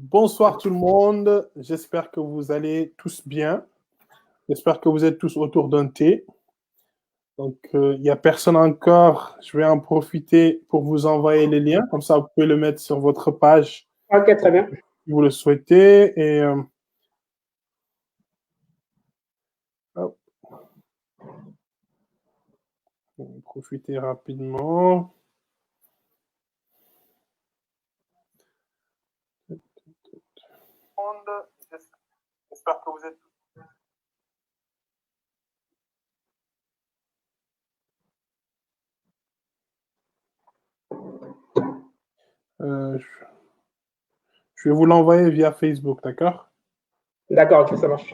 Bonsoir tout le monde, j'espère que vous allez tous bien. J'espère que vous êtes tous autour d'un thé. Donc, il n'y a personne encore. Je vais en profiter pour vous envoyer les liens. Comme ça, vous pouvez le mettre sur votre page Ok, très bien. si vous le souhaitez. Et hop. On va profiter rapidement. J'espère que vous êtes je vais vous l'envoyer via Facebook, d'accord? D'accord, ok, ça marche.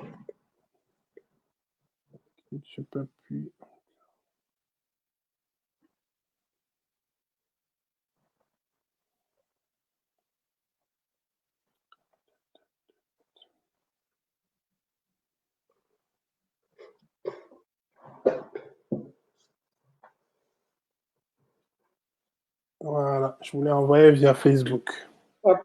Je peux plus. Voilà, je vous l'ai envoyé via Facebook. Hop.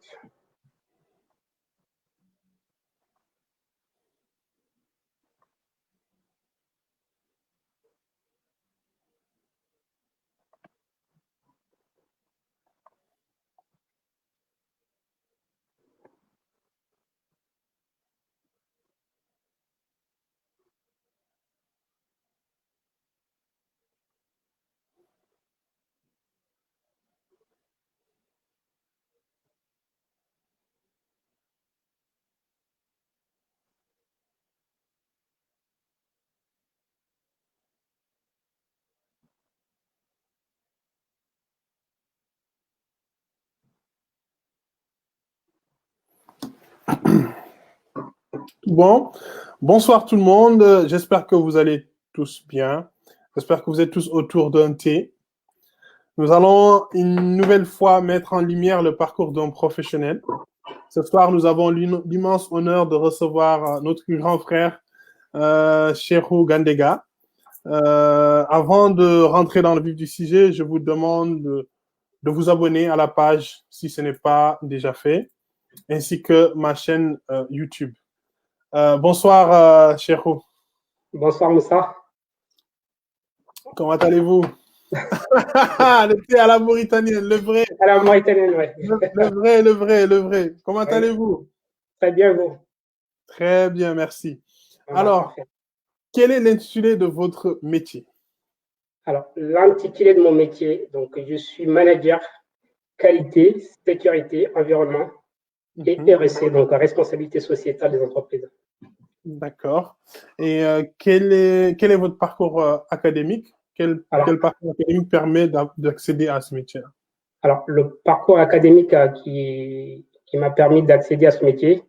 Bon, bonsoir tout le monde. J'espère que vous allez tous bien. J'espère que vous êtes tous autour d'un thé. Nous allons une nouvelle fois mettre en lumière le parcours d'un professionnel. Ce soir, nous avons l'immense honneur de recevoir notre grand frère, Cheikhou Gandega. Avant de rentrer dans le vif du sujet, je vous demande de vous abonner à la page si ce n'est pas déjà fait, ainsi que ma chaîne YouTube. Bonsoir, Cheikhou. Bonsoir, Moussa. Comment allez-vous? Le thé à la mauritanienne, le vrai. À la mauritanienne, oui. Le vrai. Comment allez-vous? Très bien, vous. Très bien, merci. Alors, Parfait. quel est l'intitulé de votre métier? Alors, l'intitulé de mon métier, donc je suis manager qualité, sécurité, environnement et RSE, donc responsabilité sociétale des entreprises. D'accord. Et quel est votre parcours académique? Quel parcours académique permet d'accéder à ce métier? Alors, le parcours académique qui m'a permis d'accéder à ce métier,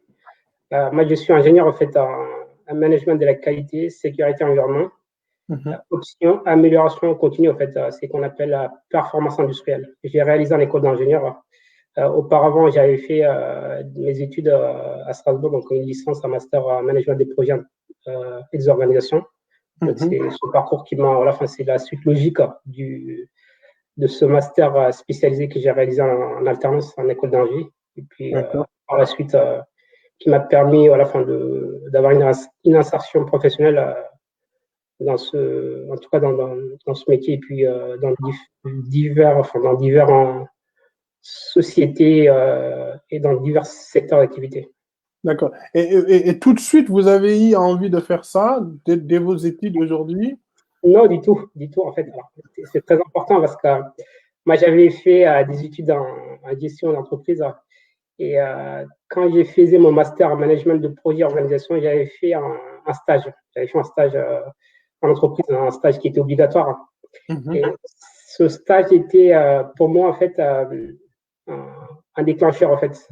moi, je suis ingénieur en fait en management de la qualité, sécurité, environnement. Option amélioration continue, en fait, c'est ce qu'on appelle la performance industrielle. J'ai réalisé en école d'ingénieur. Auparavant, j'avais fait mes études à Strasbourg, donc une licence, un master en management des projets et des organisations. Donc, c'est ce parcours qui m'a, voilà, c'est la suite logique de ce master spécialisé que j'ai réalisé en alternance en école d'ingé. Et puis, par la suite, qui m'a permis, voilà, d'avoir une insertion professionnelle en tout cas dans ce métier, et puis dans divers sociétés et dans divers secteurs d'activité. D'accord. Et tout de suite, vous avez eu envie de faire ça dès vos études aujourd'hui? Non, du tout, en fait. C'est très important parce que moi, j'avais fait des études en gestion d'entreprise et quand j'ai fait mon master en management de projet et organisation, j'avais fait un stage. J'avais fait un stage en entreprise, un stage qui était obligatoire. Et ce stage était pour moi, en fait, un déclencheur, en fait.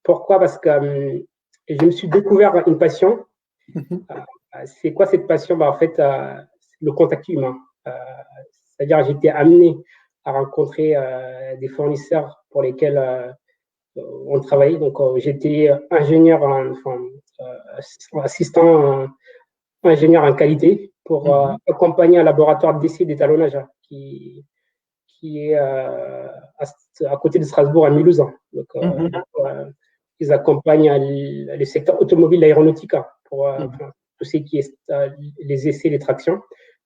Pourquoi? Parce que je me suis découvert une passion. C'est quoi cette passion? En fait, le contact humain. C'est-à-dire, j'étais amené à rencontrer des fournisseurs pour lesquels on travaillait. Donc, j'étais ingénieur, assistant ingénieur en qualité pour accompagner un laboratoire d'essai d'étalonnage qui est à côté de Strasbourg, à Mulhouse. Donc, ils accompagnent le secteur automobile, l'aéronautique, pour tout ce qui est les essais, les tractions.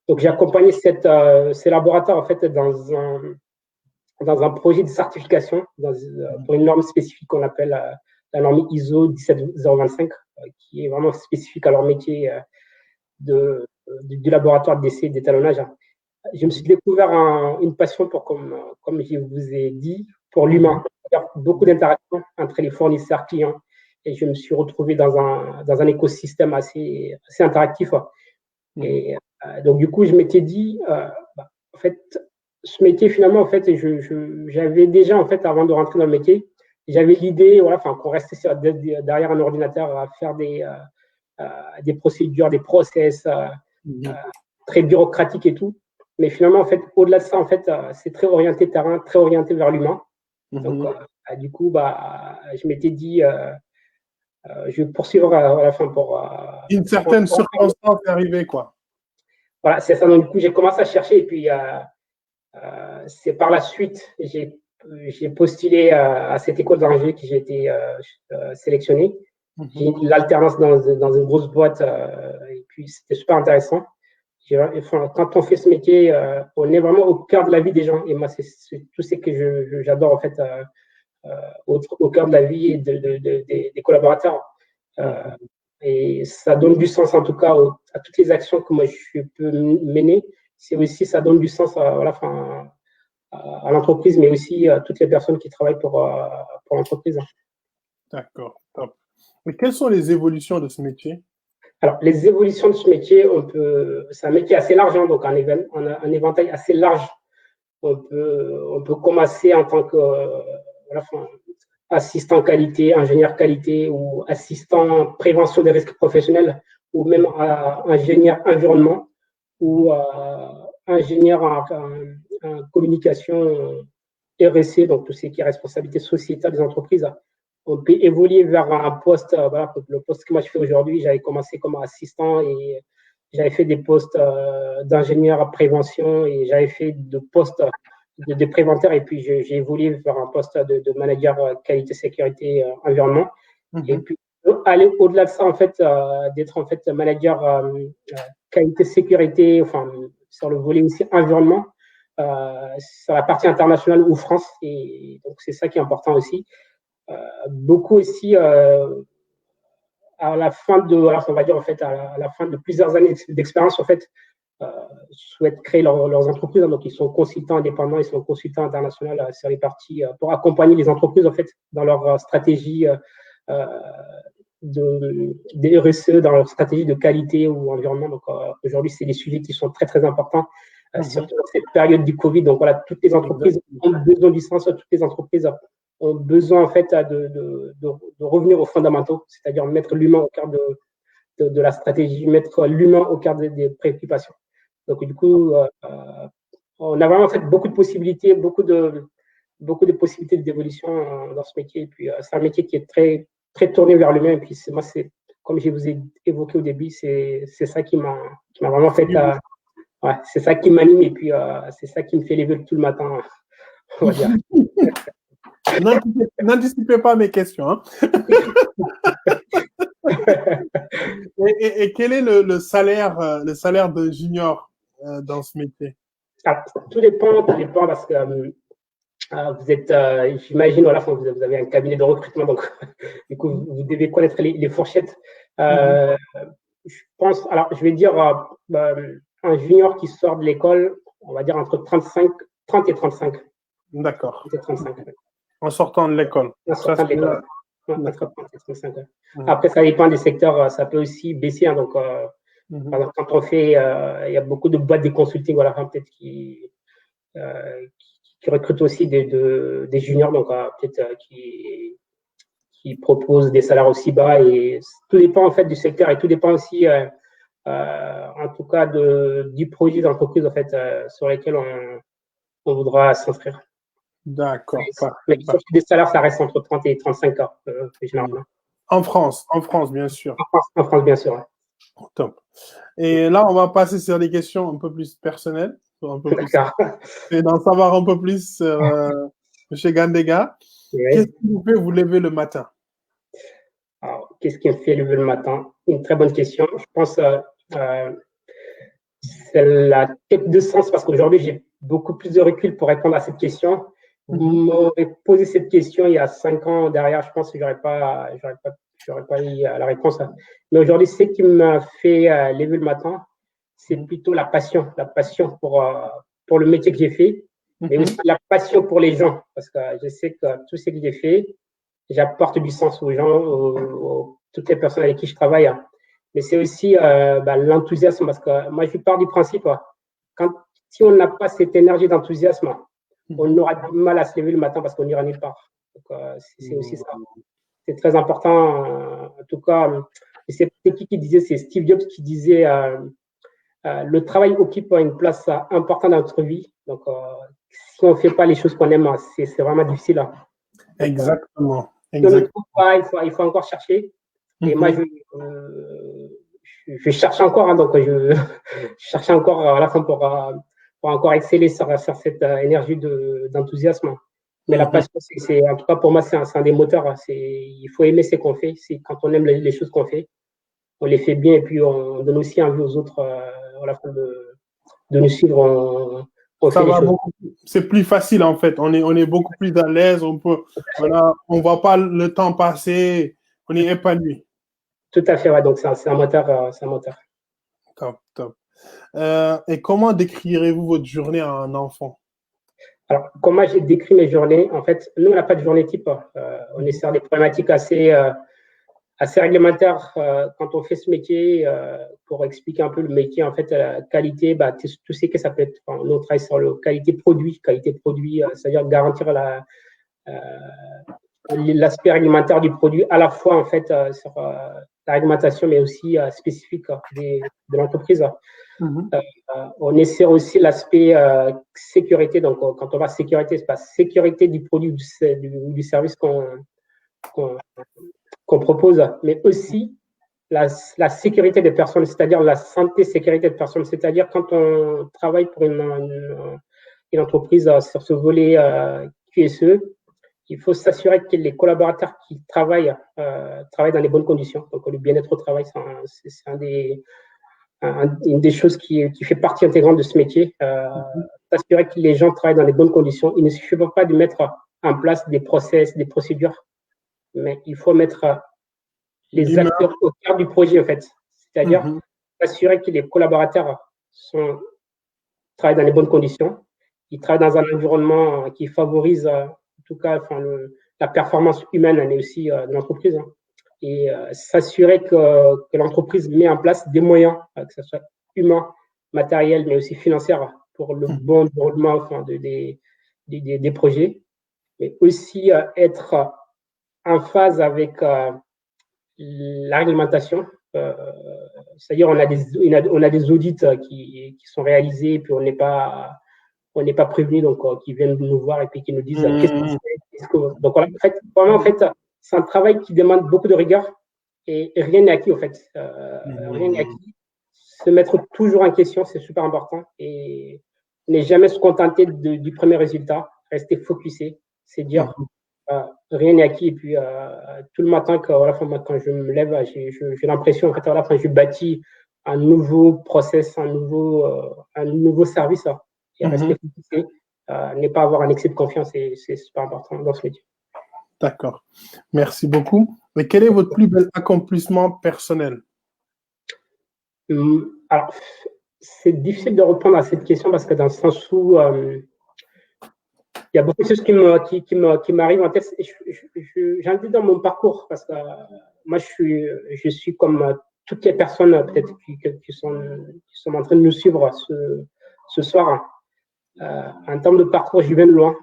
Donc, j'ai accompagné ces laboratoires en fait dans un projet de certification pour une norme spécifique qu'on appelle la norme ISO 17025, qui est vraiment spécifique à leur métier du laboratoire d'essai d'étalonnage. Je me suis découvert une passion pour, comme je vous ai dit, pour l'humain. Beaucoup d'interactions entre les fournisseurs clients et je me suis retrouvé dans un écosystème assez interactif. Et donc, du coup, je m'étais dit, en fait, ce métier, finalement, en fait, j'avais déjà, en fait, avant de rentrer dans le métier, j'avais l'idée, voilà, qu'on restait derrière un ordinateur à faire des procédures, des process très bureaucratiques et tout. Mais finalement, en fait, au-delà de ça, en fait, c'est très orienté terrain, très orienté vers l'humain. Donc, du coup, je m'étais dit, je vais poursuivre à la fin pour… Une certaine circonstance est arrivée, quoi. Voilà, c'est ça. Donc, du coup, j'ai commencé à chercher et puis c'est par la suite, j'ai postulé à cette école d'ingé que j'ai été sélectionné. J'ai eu l'alternance dans une grosse boîte et puis c'était super intéressant. Quand on fait ce métier, on est vraiment au cœur de la vie des gens. Et moi, c'est tout ce que j'adore en fait au cœur de la vie des collaborateurs. Et ça donne du sens en tout cas à toutes les actions que moi je peux mener. C'est aussi, ça donne du sens à l'entreprise, mais aussi à toutes les personnes qui travaillent pour l'entreprise. D'accord, top. Mais quelles sont les évolutions de ce métier? Alors, les évolutions de ce métier, c'est un métier assez large, hein, donc on a un éventail assez large. On peut commencer en tant que assistant qualité, ingénieur qualité ou assistant prévention des risques professionnels ou même ingénieur environnement ou ingénieur en communication RSE, donc tout ce qui est responsabilité sociétale des entreprises. On peut évoluer vers un poste, le poste que moi je fais aujourd'hui. J'avais commencé comme assistant et j'avais fait des postes d'ingénieur à prévention et j'avais fait de postes de préventeur et puis j'ai évolué vers un poste de manager qualité, sécurité, environnement. Et puis aller au-delà de ça, en fait, d'être en fait manager qualité, sécurité, enfin, sur le volet aussi environnement, sur la partie internationale ou France. Et donc, c'est ça qui est important aussi. Beaucoup aussi à la fin on va dire en fait à la fin de plusieurs années d'expérience en fait souhaitent créer leurs entreprises. Donc ils sont consultants indépendants, ils sont consultants internationaux sur les parties pour accompagner les entreprises en fait dans leur stratégie de RSE, dans leur stratégie de qualité ou environnement. Donc aujourd'hui c'est des sujets qui sont très très importants. Surtout dans cette période du Covid. Donc voilà, toutes les entreprises ont besoin du sens, toutes les entreprises ont besoin en fait de revenir aux fondamentaux, c'est-à-dire mettre l'humain au cœur de la stratégie, mettre l'humain au cœur des préoccupations. Donc du coup, on a vraiment en fait beaucoup de possibilités, beaucoup de possibilités d'évolution dans ce métier. Et puis c'est un métier qui est très très tourné vers l'humain. Et puis moi, c'est comme je vous ai évoqué au début, c'est ça qui m'a vraiment fait. Ouais, c'est ça qui m'anime et puis c'est ça qui me fait lever tout le matin, on va dire. N'anticipez pas mes questions. Hein. et quel est le salaire d'un junior dans ce métier? Tout dépend parce que vous êtes, j'imagine, voilà, vous avez un cabinet de recrutement, donc du coup, vous devez connaître les fourchettes. Je pense, alors je vais dire un junior qui sort de l'école, on va dire entre 30 et 35. D'accord. 35. En sortant de l'école. En sortant de l'école. Entre 30 et 35. Après, ça dépend des secteurs, ça peut aussi baisser. Hein, donc, par exemple, quand on fait, il y a beaucoup de boîtes de consulting, voilà, peut-être qui recrutent aussi des juniors, donc peut-être qui proposent des salaires aussi bas. Et tout dépend en fait du secteur et tout dépend aussi, en tout cas, du projet d'entreprise en fait sur lequel on voudra s'inscrire. D'accord. Mais des salaires, ça reste entre 30 et 35 ans, généralement. En France, bien sûr. En France, bien sûr. Ouais. Top. Et là, on va passer sur des questions un peu plus personnelles. Et d'en savoir un peu plus sur M. Gandega. Oui. Qu'est-ce qui vous fait vous lever le matin? qu'est-ce qui me fait lever le matin? Une très bonne question. Je pense c'est la quête de sens parce qu'aujourd'hui, j'ai beaucoup plus de recul pour répondre à cette question. Vous m'aurez posé cette question il y a 5 ans derrière, je pense que j'aurais pas eu la réponse. Mais aujourd'hui, ce qui m'a fait lever le matin, c'est plutôt la passion pour le métier que j'ai fait, mais aussi la passion pour les gens, parce que je sais que tout ce que j'ai fait, j'apporte du sens aux gens, toutes les personnes avec qui je travaille. Mais c'est aussi l'enthousiasme, parce que moi, je pars du principe, si on n'a pas cette énergie d'enthousiasme, on aura du mal à se lever le matin parce qu'on n'ira nulle part. Donc, c'est aussi ça. C'est très important. En tout cas, c'est qui disait, c'est Steve Jobs qui disait le travail occupe une place importante dans notre vie. Donc, si on ne fait pas les choses qu'on aime, c'est vraiment difficile. Donc, exactement. Si on ne trouve pas, il faut encore chercher. Et moi, je cherche encore, donc je cherche encore à la fin pour encore exceller sur cette énergie d'enthousiasme. Mais la passion, en tout cas pour moi, c'est un des moteurs. Il faut aimer ce qu'on fait. C'est quand on aime les choses qu'on fait, on les fait bien et puis on donne aussi envie aux autres à la fin de nous suivre. C'est plus facile en fait. On est beaucoup plus à l'aise. On voit pas le temps passer. On est épanoui. Tout à fait, ouais. Donc c'est un moteur. Top. Et comment décrirez-vous votre journée à un enfant? Alors, comment j'ai décrit mes journées? En fait, nous, on n'a pas de journée type. On est sur des problématiques assez réglementaires quand on fait ce métier. Pour expliquer un peu le métier, en fait, la qualité, tout ce que ça peut être. Nous, on travaille sur la qualité produit, c'est-à-dire garantir l'aspect réglementaire du produit, à la fois, en fait, sur la réglementation, mais aussi spécifique de l'entreprise. On essaie aussi l'aspect sécurité. Donc, quand on va sécurité, c'est pas sécurité du produit ou du service qu'on propose, mais aussi la sécurité des personnes, c'est-à-dire la santé, sécurité des personnes. C'est-à-dire quand on travaille pour une entreprise sur ce volet QSE, il faut s'assurer que les collaborateurs qui travaillent dans les bonnes conditions. Donc, le bien-être au travail, c'est une des choses qui fait partie intégrante de ce métier. S'assurer que les gens travaillent dans les bonnes conditions. Il ne suffit pas de mettre en place des process, des procédures, mais il faut mettre les acteurs au cœur du projet, en fait. C'est-à-dire s'assurer que les collaborateurs travaillent dans les bonnes conditions. Ils travaillent dans un environnement qui favorise, en tout cas, la performance humaine, mais aussi de l'entreprise. Et s'assurer que l'entreprise met en place des moyens, que ce soit humain, matériel, mais aussi financier, pour le bon déroulement des projets, mais aussi être en phase avec la réglementation. C'est-à-dire on a des audits qui sont réalisés, puis on n'est pas prévenu, donc qui viennent nous voir et puis qui nous disent qu'est-ce que donc voilà, en fait, c'est un travail qui demande beaucoup de rigueur et rien n'est acquis, en fait. Rien n'est acquis. Se mettre toujours en question, c'est super important, et ne jamais se contenter du premier résultat, rester focusé, c'est dire rien n'est acquis. Et puis tout le matin, quand je me lève, j'ai l'impression, en fait, quand je bâtis un nouveau process, un nouveau service, et rester focusé, ne pas avoir un excès de confiance, c'est super important dans ce métier. D'accord. Merci beaucoup. Mais quel est votre plus bel accomplissement personnel? Alors, c'est difficile de répondre à cette question parce que dans le sens où il y a beaucoup de choses qui m'arrivent en tête. J'ai envie dans mon parcours, parce que moi, je suis comme toutes les personnes peut-être qui sont en train de nous suivre ce soir. En termes de parcours, je viens de loin.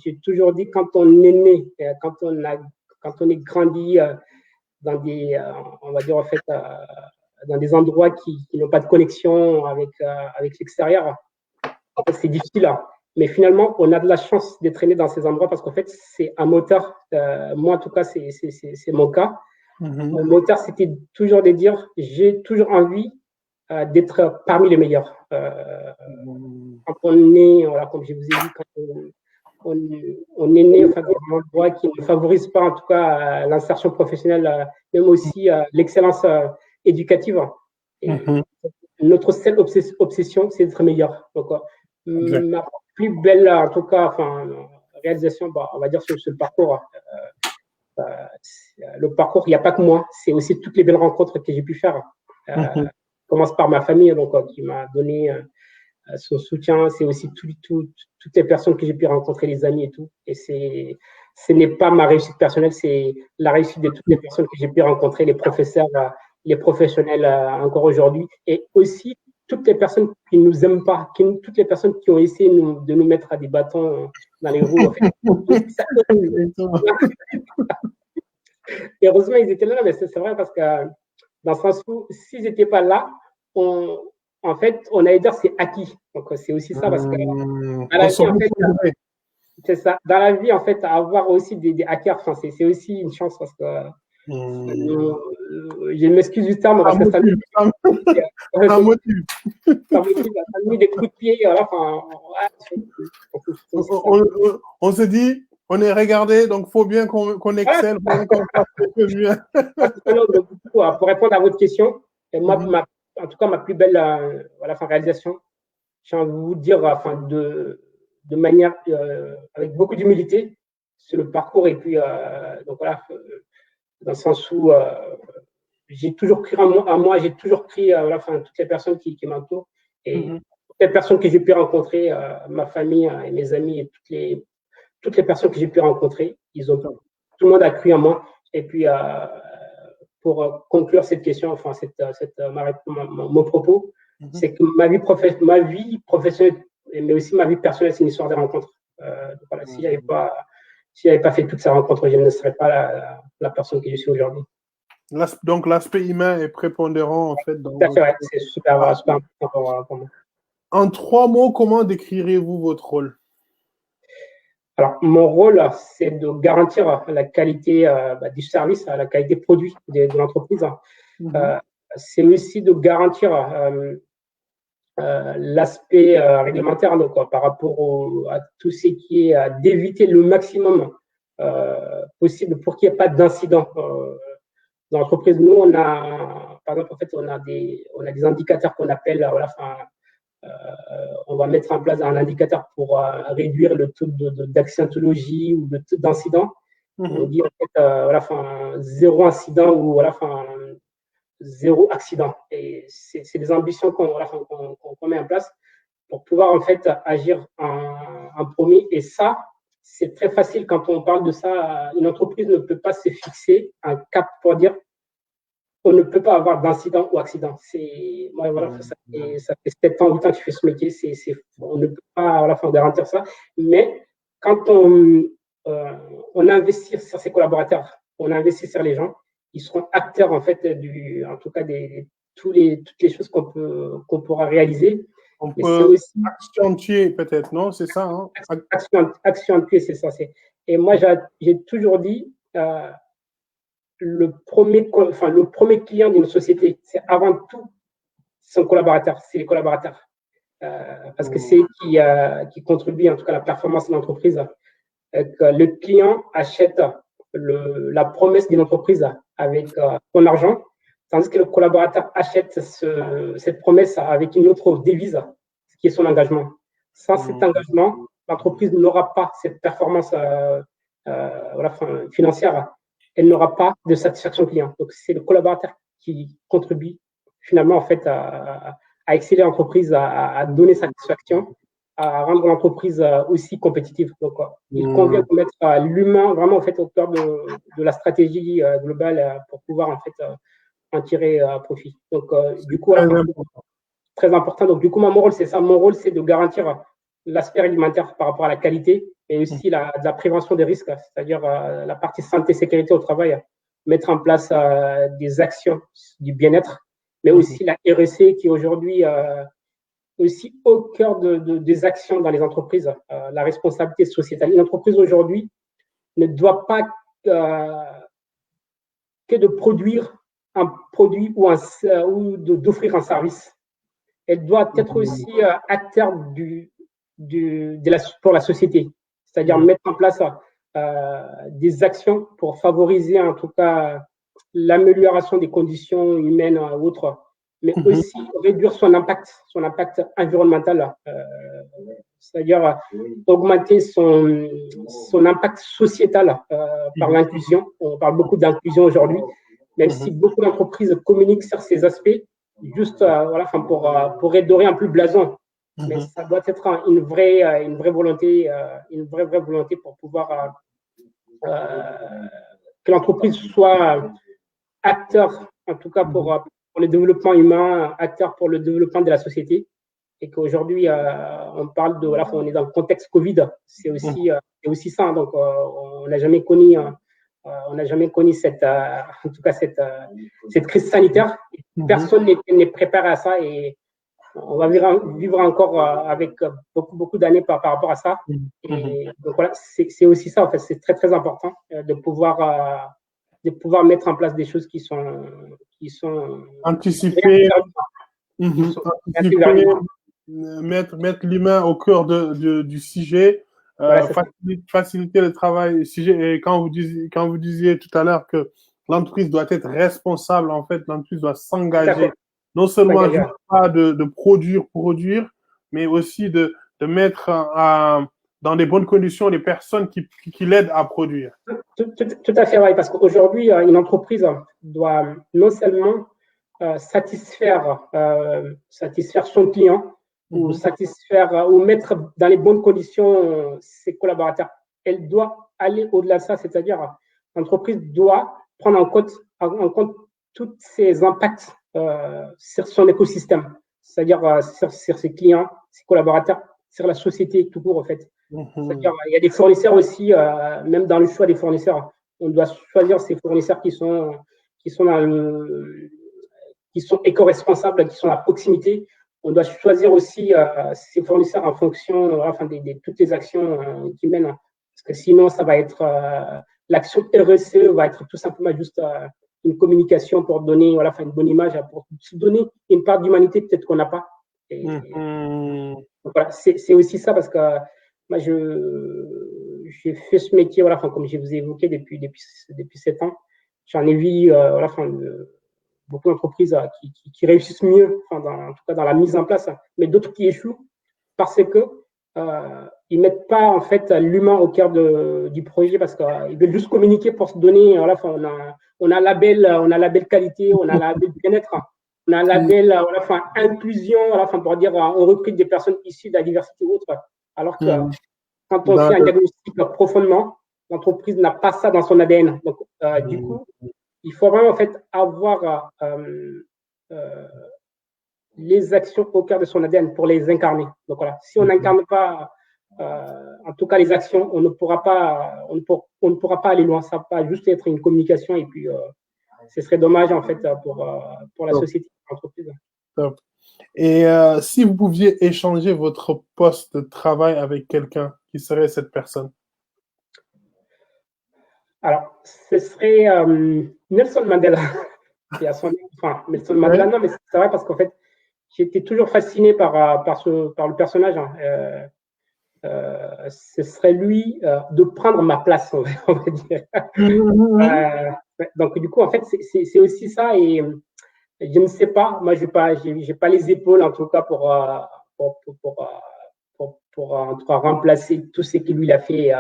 J'ai toujours dit, quand on est né, quand on est grandi dans des, on va dire en fait, dans des endroits qui n'ont pas de connexion avec l'extérieur, en fait, c'est difficile. Mais finalement, on a de la chance d'être né dans ces endroits parce qu'en fait, c'est un moteur. Moi, en tout cas, c'est mon cas. Mon moteur, c'était toujours de dire, j'ai toujours envie d'être parmi les meilleurs. Quand on est, voilà, comme je vous ai dit, on est né dans un endroit qui ne favorise pas, en tout cas, l'insertion professionnelle, même aussi l'excellence éducative. Et notre seule obsession, c'est d'être meilleur. Donc, ma plus belle, en tout cas, réalisation, on va dire sur le parcours. Le parcours, il n'y a pas que moi, c'est aussi toutes les belles rencontres que j'ai pu faire. Je commence par ma famille, donc, qui m'a donné son soutien. C'est aussi toutes les personnes que j'ai pu rencontrer, les amis et tout. Et ce n'est pas ma réussite personnelle, c'est la réussite de toutes les personnes que j'ai pu rencontrer, les professeurs, les professionnels encore aujourd'hui, et aussi toutes les personnes qui ne nous aiment pas, toutes les personnes qui ont essayé de nous mettre à des bâtons dans les roues. En fait. Et heureusement, ils étaient là, mais c'est vrai parce que dans le sens où s'ils n'étaient pas là, en fait, on allait dire c'est acquis. Donc, c'est aussi ça parce que dans la vie, en fait, c'est ça. Dans la vie, en fait, avoir aussi des hackers, c'est aussi une chance parce que je m'excuse du terme parce que ça me met des coups de pied. Voilà, on se dit, on est regardé, donc il faut bien qu'on excelle, qu'on fasse un peu mieux. Pour répondre à votre question, moi, en tout cas, ma plus belle réalisation, j'ai envie de vous dire de manière avec beaucoup d'humilité sur le parcours. Et puis, donc voilà, dans le sens où j'ai toujours cru en moi, j'ai toujours cru toutes les personnes qui m'entourent et toutes les personnes que j'ai pu rencontrer, ma famille et mes amis et toutes les personnes que j'ai pu rencontrer, tout le monde a cru en moi. Et puis, pour conclure cette question, mon propos, c'est que ma vie professionnelle, mais aussi ma vie personnelle, c'est une histoire de rencontres. Voilà, si je n'avais pas fait toutes ces rencontres, je ne serais pas la personne que je suis aujourd'hui. Donc, l'aspect humain est prépondérant, en fait. C'est super important pour moi. En 3 mots, comment décrirez-vous votre rôle? Alors, mon rôle, c'est de garantir la qualité du service, la qualité produit de l'entreprise. C'est aussi de garantir l'aspect réglementaire, donc, par rapport à tout ce qui est d'éviter le maximum possible pour qu'il n'y ait pas d'incident dans l'entreprise. Nous, on a, par exemple, en fait, on a des indicateurs qu'on appelle, on va mettre en place un indicateur pour réduire le taux d'accidentologie ou de taux d'incident. On dit en fait, 0 incident ou zéro accident. Et c'est des ambitions qu'on met en place pour pouvoir en fait agir en premier. Et ça, c'est très facile quand on parle de ça. Une entreprise ne peut pas se fixer un cap pour dire on ne peut pas avoir d'incident ou accident. Ça fait 7 ans, 8 ans que je fais ce métier. On ne peut pas garantir ça. Mais quand on investit sur ses collaborateurs, on investit sur les gens, ils seront acteurs en fait en tout cas toutes les choses qu'on pourra réaliser. On peut aussi accentuer peut-être, non? C'est ça, hein? Accentuer, c'est ça. Et moi, j'ai toujours dit le premier client d'une société, c'est avant tout son collaborateur, c'est les collaborateurs. Parce que c'est qui contribue en tout cas à la performance de l'entreprise. Le client achète la promesse d'une entreprise avec son argent, tandis que le collaborateur achète cette promesse avec une autre devise, qui est son engagement. Sans cet engagement, l'entreprise n'aura pas cette performance financière. Elle n'aura pas de satisfaction client. Donc, c'est le collaborateur qui contribue finalement en fait à exceller l'entreprise, à donner satisfaction, à rendre l'entreprise aussi compétitive. Donc, il convient de mettre l'humain vraiment en fait au cœur de la stratégie globale pour pouvoir en fait en tirer profit. Donc, du coup, très important. Donc, du coup, mon rôle, c'est ça. Mon rôle, c'est de garantir l'aspect alimentaire par rapport à la qualité et aussi la prévention des risques, c'est-à-dire la partie santé-sécurité au travail, mettre en place des actions du bien-être, mais aussi la RSE qui est aujourd'hui aussi au cœur des actions dans les entreprises, la responsabilité sociétale. Une entreprise aujourd'hui ne doit pas que de produire un produit ou d'offrir un service. Elle doit être aussi acteur pour la société. c'est-à-dire mettre en place des actions pour favoriser en tout cas l'amélioration des conditions humaines ou autres, mais aussi réduire son impact environnemental, c'est-à-dire augmenter son impact sociétal par l'inclusion. On parle beaucoup d'inclusion aujourd'hui, même si beaucoup d'entreprises communiquent sur ces aspects, juste pour redorer un peu le blason. Mais ça doit être une vraie volonté, vraie volonté pour pouvoir que l'entreprise soit acteur, en tout cas pour le développement humain, acteur pour le développement de la société. Et qu'aujourd'hui, on parle de, on est dans le contexte Covid, c'est aussi ça. Donc, on n'a jamais connu, cette crise sanitaire. Personne n'est préparé à ça et on va vivre encore avec beaucoup d'années par rapport à ça. Et donc voilà, c'est aussi ça. En fait, c'est très très important de pouvoir mettre en place des choses qui sont anticipées, mettre l'humain au cœur du sujet, faciliter le travail. Et quand vous disiez tout à l'heure que l'entreprise doit être responsable, en fait, l'entreprise doit s'engager, non seulement pas de produire, mais aussi de mettre dans des bonnes conditions les personnes qui l'aident à produire. Tout à fait, oui, parce qu'aujourd'hui, une entreprise doit non seulement satisfaire son client ou ou mettre dans les bonnes conditions ses collaborateurs. Elle doit aller au-delà de ça, c'est-à-dire l'entreprise doit prendre en compte tous ses impacts sur son écosystème, c'est-à-dire sur ses clients, ses collaborateurs, sur la société tout court en fait. C'est-à-dire il y a des fournisseurs aussi, même dans le choix des fournisseurs, on doit choisir ces fournisseurs qui sont éco-responsables, qui sont à proximité. On doit choisir aussi ces fournisseurs en fonction de toutes les actions qu'ils mènent. Parce que sinon, ça va être l'action RSE va être tout simplement juste une communication pour donner une bonne image, pour donner une part d'humanité peut-être qu'on n'a pas. Donc, voilà, c'est aussi ça parce que moi, j'ai fait ce métier, comme je vous ai évoqué depuis 7 ans. J'en ai vu beaucoup d'entreprises qui réussissent mieux, en tout cas dans la mise en place, mais d'autres qui échouent parce que ils mettent pas en fait l'humain au cœur du projet parce qu'ils veulent juste communiquer pour se donner. On a label qualité, on a label bien-être, on a label inclusion, pour dire on recrute des personnes issues de la diversité ou autre. Alors que quand on fait un diagnostic profondément, l'entreprise n'a pas ça dans son ADN. Donc du coup, il faut vraiment en fait avoir les actions au cœur de son ADN pour les incarner. Donc voilà, si on n'incarne pas en tout cas les actions, on ne pourra pas aller loin. Ça va pas juste être une communication et puis ce serait dommage en fait pour la société, l'entreprise. Et si vous pouviez échanger votre poste de travail avec quelqu'un, qui serait cette personne? Alors, ce serait Nelson Mandela. Nelson Mandela, non, mais c'est vrai parce qu'en fait, j'étais toujours fasciné par le personnage. Ce serait lui de prendre ma place, on va dire. Donc, du coup, en fait, c'est aussi ça. Et je ne sais pas, moi, j'ai pas les épaules, en tout cas, pour en tout cas, remplacer tout ce que lui a fait.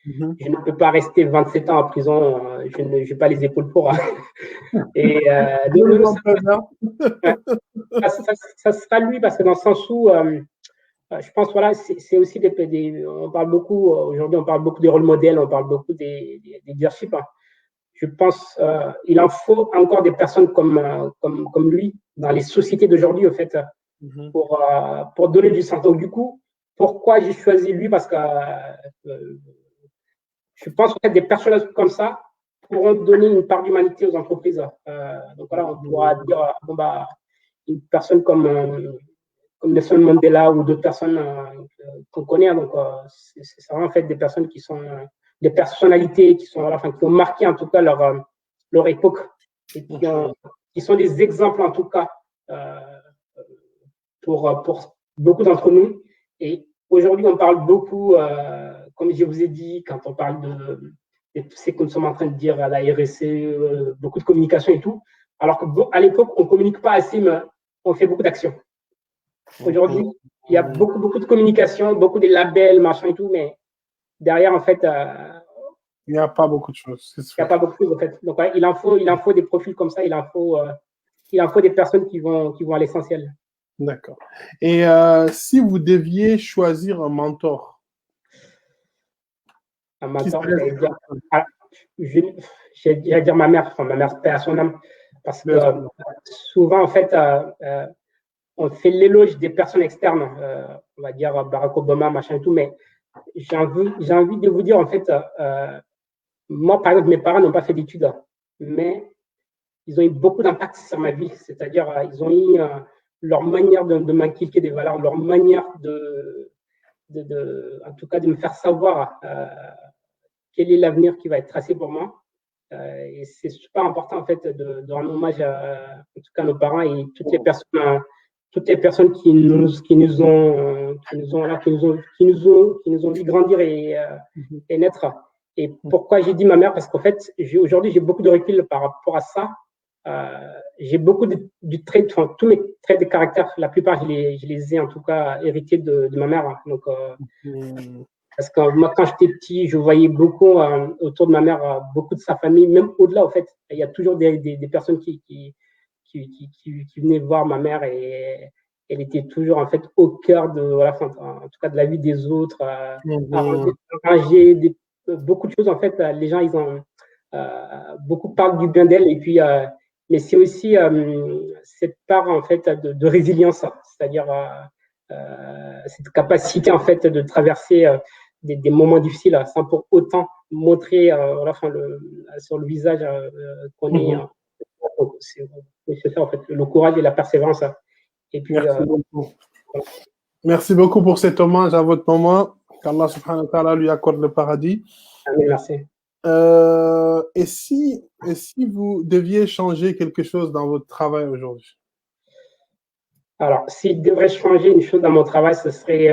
Je ne peux pas rester 27 ans en prison, je n'ai pas les épaules pour. Et ça sera lui, parce que dans le sens où je pense, c'est aussi on parle beaucoup, aujourd'hui, on parle beaucoup des rôles modèles, on parle beaucoup des leaderships. Je pense il en faut encore des personnes comme lui dans les sociétés d'aujourd'hui, en fait, pour donner du sens. Donc, du coup, pourquoi j'ai choisi lui? Parce que je pense que des personnages comme ça pourront donner une part d'humanité aux entreprises. Donc voilà, on pourra dire une personne comme Nelson Mandela ou d'autres personnes qu'on connaît. Donc c'est vraiment en fait des personnes qui sont des personnalités qui ont marqué en tout cas leur époque et qui sont des exemples en tout cas pour beaucoup d'entre nous. Et aujourd'hui, on parle beaucoup comme je vous ai dit, quand on parle de tout ce que nous sommes en train de dire à la RSE, beaucoup de communication et tout, alors qu'à l'époque, on ne communique pas assez, mais on fait beaucoup d'actions. Aujourd'hui, il y a beaucoup de communication, beaucoup de labels, machin et tout, mais derrière, en fait, il n'y a pas beaucoup de choses. Il n'y a pas beaucoup de choses, en fait. Donc, ouais, il en faut des profils comme ça, il en faut des personnes qui vont à l'essentiel. D'accord. Et si vous deviez choisir un mentor? Un mentor, j'allais dire ma mère, paix à son âme, parce que souvent, en fait, on fait l'éloge des personnes externes, on va dire Barack Obama, machin et tout, mais j'ai envie de vous dire, en fait, moi, par exemple, mes parents n'ont pas fait d'études, mais ils ont eu beaucoup d'impact sur ma vie. C'est-à-dire, ils ont eu leur manière de m'inculquer des valeurs, leur manière en tout cas, de me faire savoir quel est l'avenir qui va être tracé pour moi. Et c'est super important, en fait, de rendre hommage en tout cas, à nos parents et toutes les personnes qui nous ont vu grandir et naître. Et pourquoi j'ai dit ma mère? Parce qu'en fait, aujourd'hui, j'ai beaucoup de recul par rapport à ça. J'ai beaucoup du trait, tous mes traits de caractère, la plupart, je les ai en tout cas hérités de ma mère. Donc, parce que moi, quand j'étais petit, je voyais beaucoup autour de ma mère, beaucoup de sa famille, même au-delà, en fait. Il y a toujours des personnes qui venaient voir ma mère et elle était toujours en fait au cœur de, voilà, en tout cas de la vie des autres, arranger beaucoup de choses. En fait, les gens, ils ont beaucoup parlent du bien d'elle et puis mais c'est aussi cette part en fait de résilience, c'est-à-dire cette capacité en fait de traverser des moments difficiles sans pour autant montrer voilà, sur le visage qu'on est. C'est ça en fait, le courage et la persévérance. Et puis, merci beaucoup. Merci beaucoup pour cet hommage à votre maman. Qu'Allah subhanahu wa ta'ala lui accorde le paradis. Amen, merci. Et si vous deviez changer quelque chose dans votre travail aujourd'hui? Alors, s'il devrait changer une chose dans mon travail, ce serait,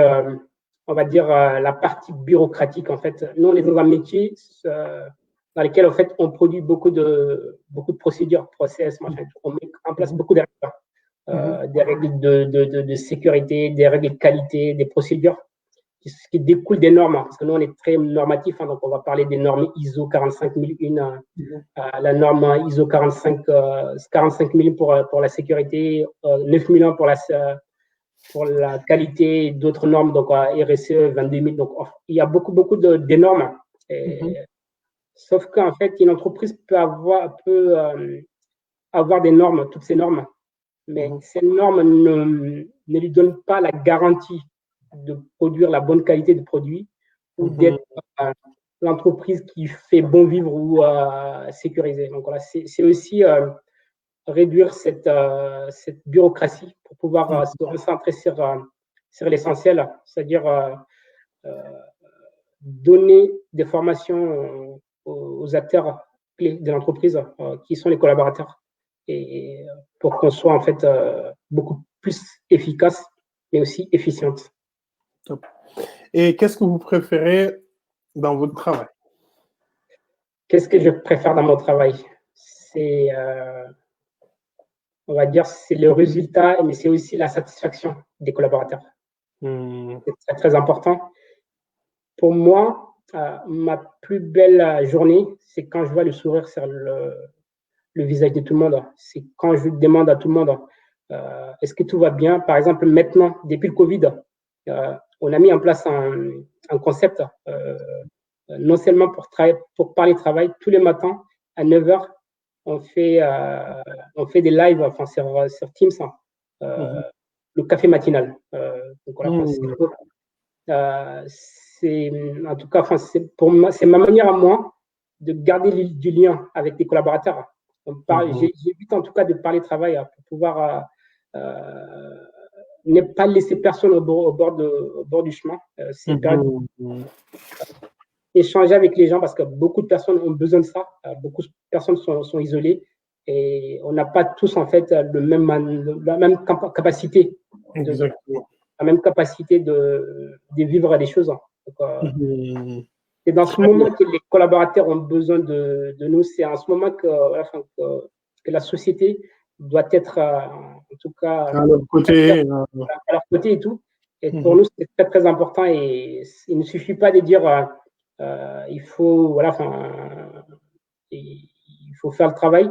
on va dire, la partie bureaucratique. En fait, nous, on est dans un métier dans lequel, en fait, on produit beaucoup de procédures, process, machin. On met en place beaucoup de règles, des règles de sécurité, des règles de qualité, des procédures qui découlent des normes, parce que nous, on est très normatif, hein, donc on va parler des normes ISO 45001, la norme ISO 45000 pour la sécurité, 9001 pour la qualité, d'autres normes, donc RSE 22000. Donc, il y a beaucoup de normes. Sauf qu'en fait, une entreprise peut avoir des normes, toutes ces normes, mais ces normes ne lui donnent pas la garantie de produire la bonne qualité de produit ou d'être l'entreprise qui fait bon vivre ou sécurisée. Donc voilà, c'est aussi réduire cette bureaucratie pour pouvoir se recentrer sur l'essentiel, c'est-à-dire donner des formations aux acteurs clés de l'entreprise qui sont les collaborateurs et pour qu'on soit en fait beaucoup plus efficace mais aussi efficiente. Et qu'est-ce que vous préférez dans votre travail? Qu'est-ce que je préfère dans mon travail? C'est, on va dire, c'est le résultat, mais c'est aussi la satisfaction des collaborateurs. C'est très, très important. Pour moi, ma plus belle journée, c'est quand je vois le sourire sur le visage de tout le monde. C'est quand je demande à tout le monde, est-ce que tout va bien? Par exemple, maintenant, depuis le Covid, on a mis en place un concept, non seulement pour parler travail, tous les matins à 9h, on fait des lives sur Teams, le café matinal. Donc voilà, c'est en tout cas, pour moi, c'est ma manière à moi de garder du lien avec les collaborateurs. J'évite en tout cas de parler travail pour pouvoir ne pas laisser personne au bord du chemin. C'est échanger avec les gens parce que beaucoup de personnes ont besoin de ça. Beaucoup de personnes sont isolées et on n'a pas tous en fait la même capacité de vivre les choses. C'est dans ce moment que les collaborateurs ont besoin de nous. C'est en ce moment que la société doit être, en tout cas, à leur côté et tout. Et pour nous, c'est très, très important. Et il ne suffit pas de dire il faut faire le travail.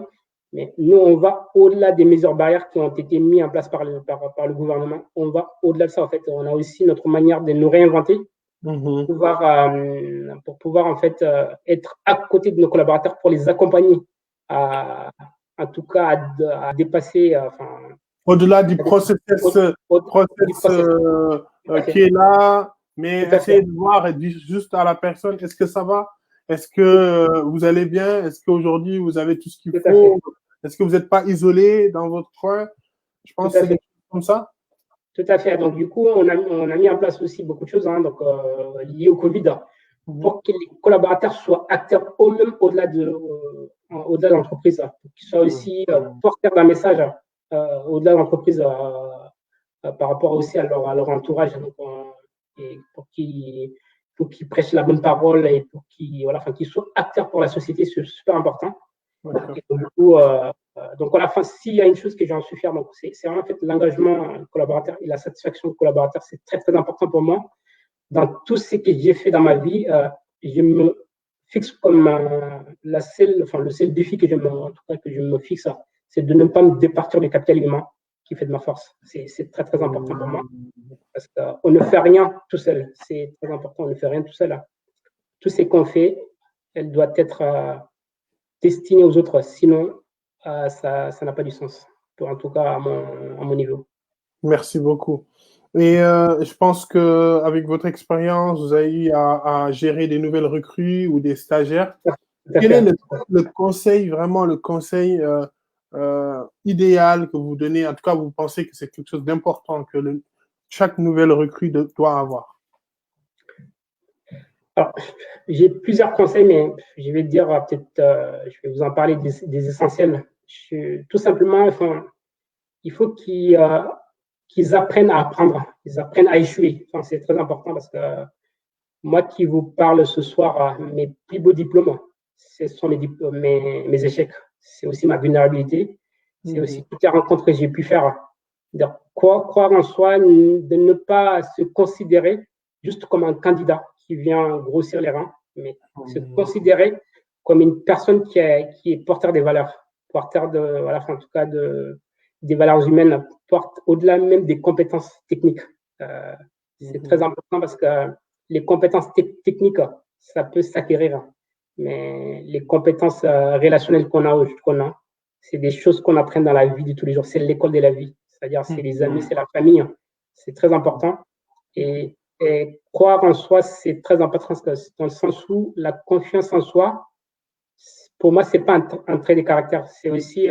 Mais nous, on va au-delà des mesures barrières qui ont été mises en place par le gouvernement. On va au-delà de ça. En fait, on a aussi notre manière de nous réinventer pour pouvoir en fait être à côté de nos collaborateurs pour les accompagner en tout cas à dépasser au-delà du processus qui est là, mais essayer de voir et dire juste à la personne, est-ce que ça va? Est-ce que vous allez bien? Est-ce qu'aujourd'hui vous avez tout ce qu'il faut? Est-ce que vous n'êtes pas isolé dans votre coin? Je pense que c'est des choses comme ça. Tout à fait. Donc, du coup, on a mis en place aussi beaucoup de choses liées au Covid pour que les collaborateurs soient acteurs au-delà de l'entreprise, pour qu'ils soient aussi porteurs d'un message au-delà de l'entreprise par rapport aussi à leur entourage. Donc, et pour qu'ils prêchent la bonne parole et pour qu'ils soient acteurs pour la société, c'est super important. Et donc, du coup, donc à la fin, s'il y a une chose que j'en suis fier, donc c'est vraiment en fait l'engagement collaborateur et la satisfaction collaborateur, c'est très très important pour moi. Dans tout ce que j'ai fait dans ma vie, je me fixe comme le seul défi que je me fixe, c'est de ne pas me départir du capital humain qui fait de ma force. C'est très très important pour moi parce qu'on ne fait rien tout seul. C'est très important, on ne fait rien tout seul. Tout ce qu'on fait, elle doit être destiné aux autres, sinon ça n'a pas du sens, en tout cas à mon niveau. Merci beaucoup. Et je pense qu'avec votre expérience, vous avez eu à gérer des nouvelles recrues ou des stagiaires. Quel est le conseil, vraiment le conseil idéal que vous donnez? En tout cas, vous pensez que c'est quelque chose d'important que chaque nouvelle recrue doit avoir? Alors, j'ai plusieurs conseils, mais je vais dire je vais vous en parler des essentiels. Tout simplement, il faut qu'ils apprennent à apprendre, ils apprennent à échouer. C'est très important parce que moi qui vous parle ce soir, mes plus beaux diplômes, ce sont mes échecs. C'est aussi ma vulnérabilité. C'est aussi toutes les rencontres que j'ai pu faire. Croire en soi, de ne pas se considérer juste comme un candidat qui vient grossir les rangs, mais se considérer comme une personne qui est porteur des valeurs, porteur en tout cas des valeurs humaines, porte au-delà même des compétences techniques. C'est très important parce que les compétences techniques, ça peut s'acquérir, mais les compétences relationnelles qu'on a, c'est des choses qu'on apprend dans la vie de tous les jours. C'est l'école de la vie, c'est-à-dire c'est les amis, c'est la famille. C'est très important. Et croire en soi, c'est très important dans le sens où la confiance en soi, pour moi, c'est pas un trait de caractère. C'est aussi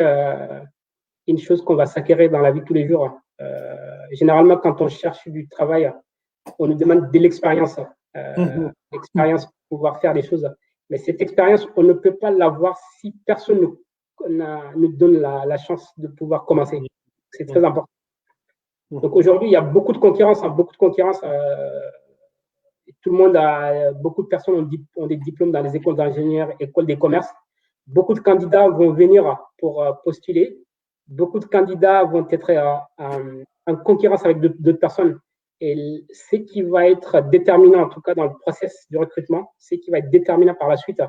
une chose qu'on va s'acquérir dans la vie de tous les jours. Généralement, quand on cherche du travail, on nous demande de l'expérience. L'expérience pour pouvoir faire des choses. Mais cette expérience, on ne peut pas l'avoir si personne nous donne la chance de pouvoir commencer. C'est très important. Donc aujourd'hui, il y a beaucoup de concurrence. Tout le monde beaucoup de personnes ont des diplômes dans les écoles d'ingénieurs, écoles des commerces. Beaucoup de candidats vont venir pour postuler. Beaucoup de candidats vont être en concurrence avec d'autres personnes. Et ce qui va être déterminant, en tout cas dans le process du recrutement, ce qui va être déterminant par la suite,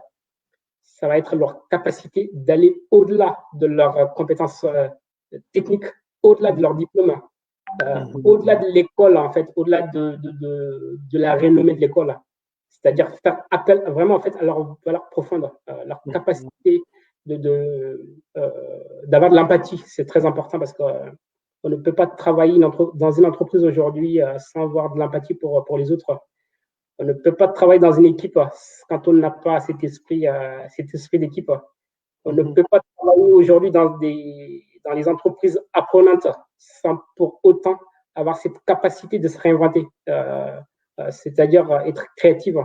ça va être leur capacité d'aller au-delà de leurs compétences techniques, au-delà de leur diplôme, au-delà de l'école, en fait, au-delà de la renommée de l'école. C'est-à-dire faire appel vraiment en fait, à leur valeur profonde, leur capacité d'avoir de l'empathie. C'est très important parce qu'on ne peut pas travailler dans une entreprise aujourd'hui sans avoir de l'empathie pour les autres. On ne peut pas travailler dans une équipe quand on n'a pas cet esprit d'équipe. On ne peut pas travailler aujourd'hui dans les entreprises apprenantes sans pour autant avoir cette capacité de se réinventer, c'est-à-dire être créative.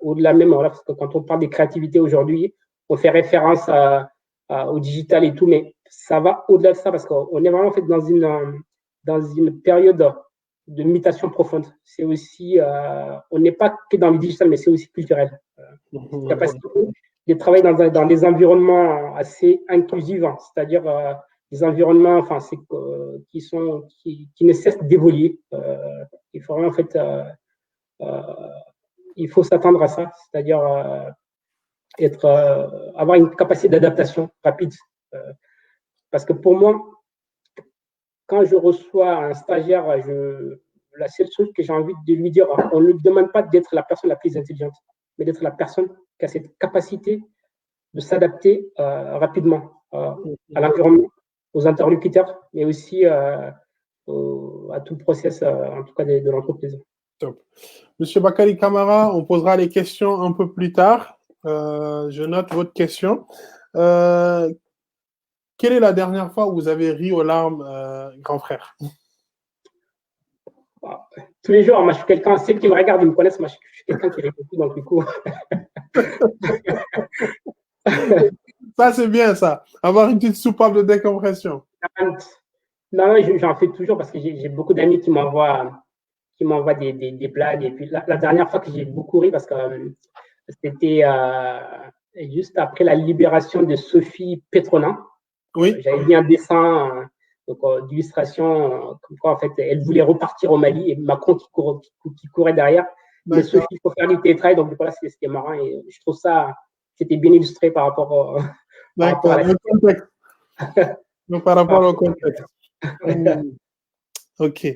Au-delà même, parce que quand on parle de créativité aujourd'hui, on fait référence au digital et tout, mais ça va au-delà de ça parce qu'on est vraiment en fait dans une période de mutation profonde. C'est aussi, on n'est pas que dans le digital, mais c'est aussi culturel. Capacité de travailler dans des environnements assez inclusifs, hein, c'est-à-dire des environnements enfin, qui ne cessent d'évoluer. Il faut en fait, il faut s'attendre à ça, c'est-à-dire avoir une capacité d'adaptation rapide. Parce que pour moi, quand je reçois un stagiaire, la seule chose que j'ai envie de lui dire, on ne lui demande pas d'être la personne la plus intelligente, mais d'être la personne qui a cette capacité de s'adapter rapidement à l'environnement, aux interlocuteurs, mais aussi à tout le process, en tout cas de l'entreprise. Top. Monsieur Bakary Camara, on posera les questions un peu plus tard. Je note votre question. Quelle est la dernière fois où vous avez ri aux larmes, grand frère? Tous les jours, moi, je suis quelqu'un, ceux qui me regardent, ils me connaissent, moi, je suis quelqu'un qui rit beaucoup, donc du coup. Ça, c'est bien, ça. Avoir une petite soupape de décompression. Non, j'en fais toujours parce que j'ai beaucoup d'amis qui m'envoient des blagues. Et puis, la dernière fois que j'ai beaucoup ri, parce que c'était juste après la libération de Sophie Petronin. Oui. J'avais mis un dessin d'illustration, comme quoi, en fait, elle voulait repartir au Mali et Macron qui courait derrière. Mais Sophie, il faut faire du télétravail, donc voilà, c'était marrant. Et je trouve ça, c'était bien illustré par rapport à la contexte. Donc, par rapport au contexte. Ok.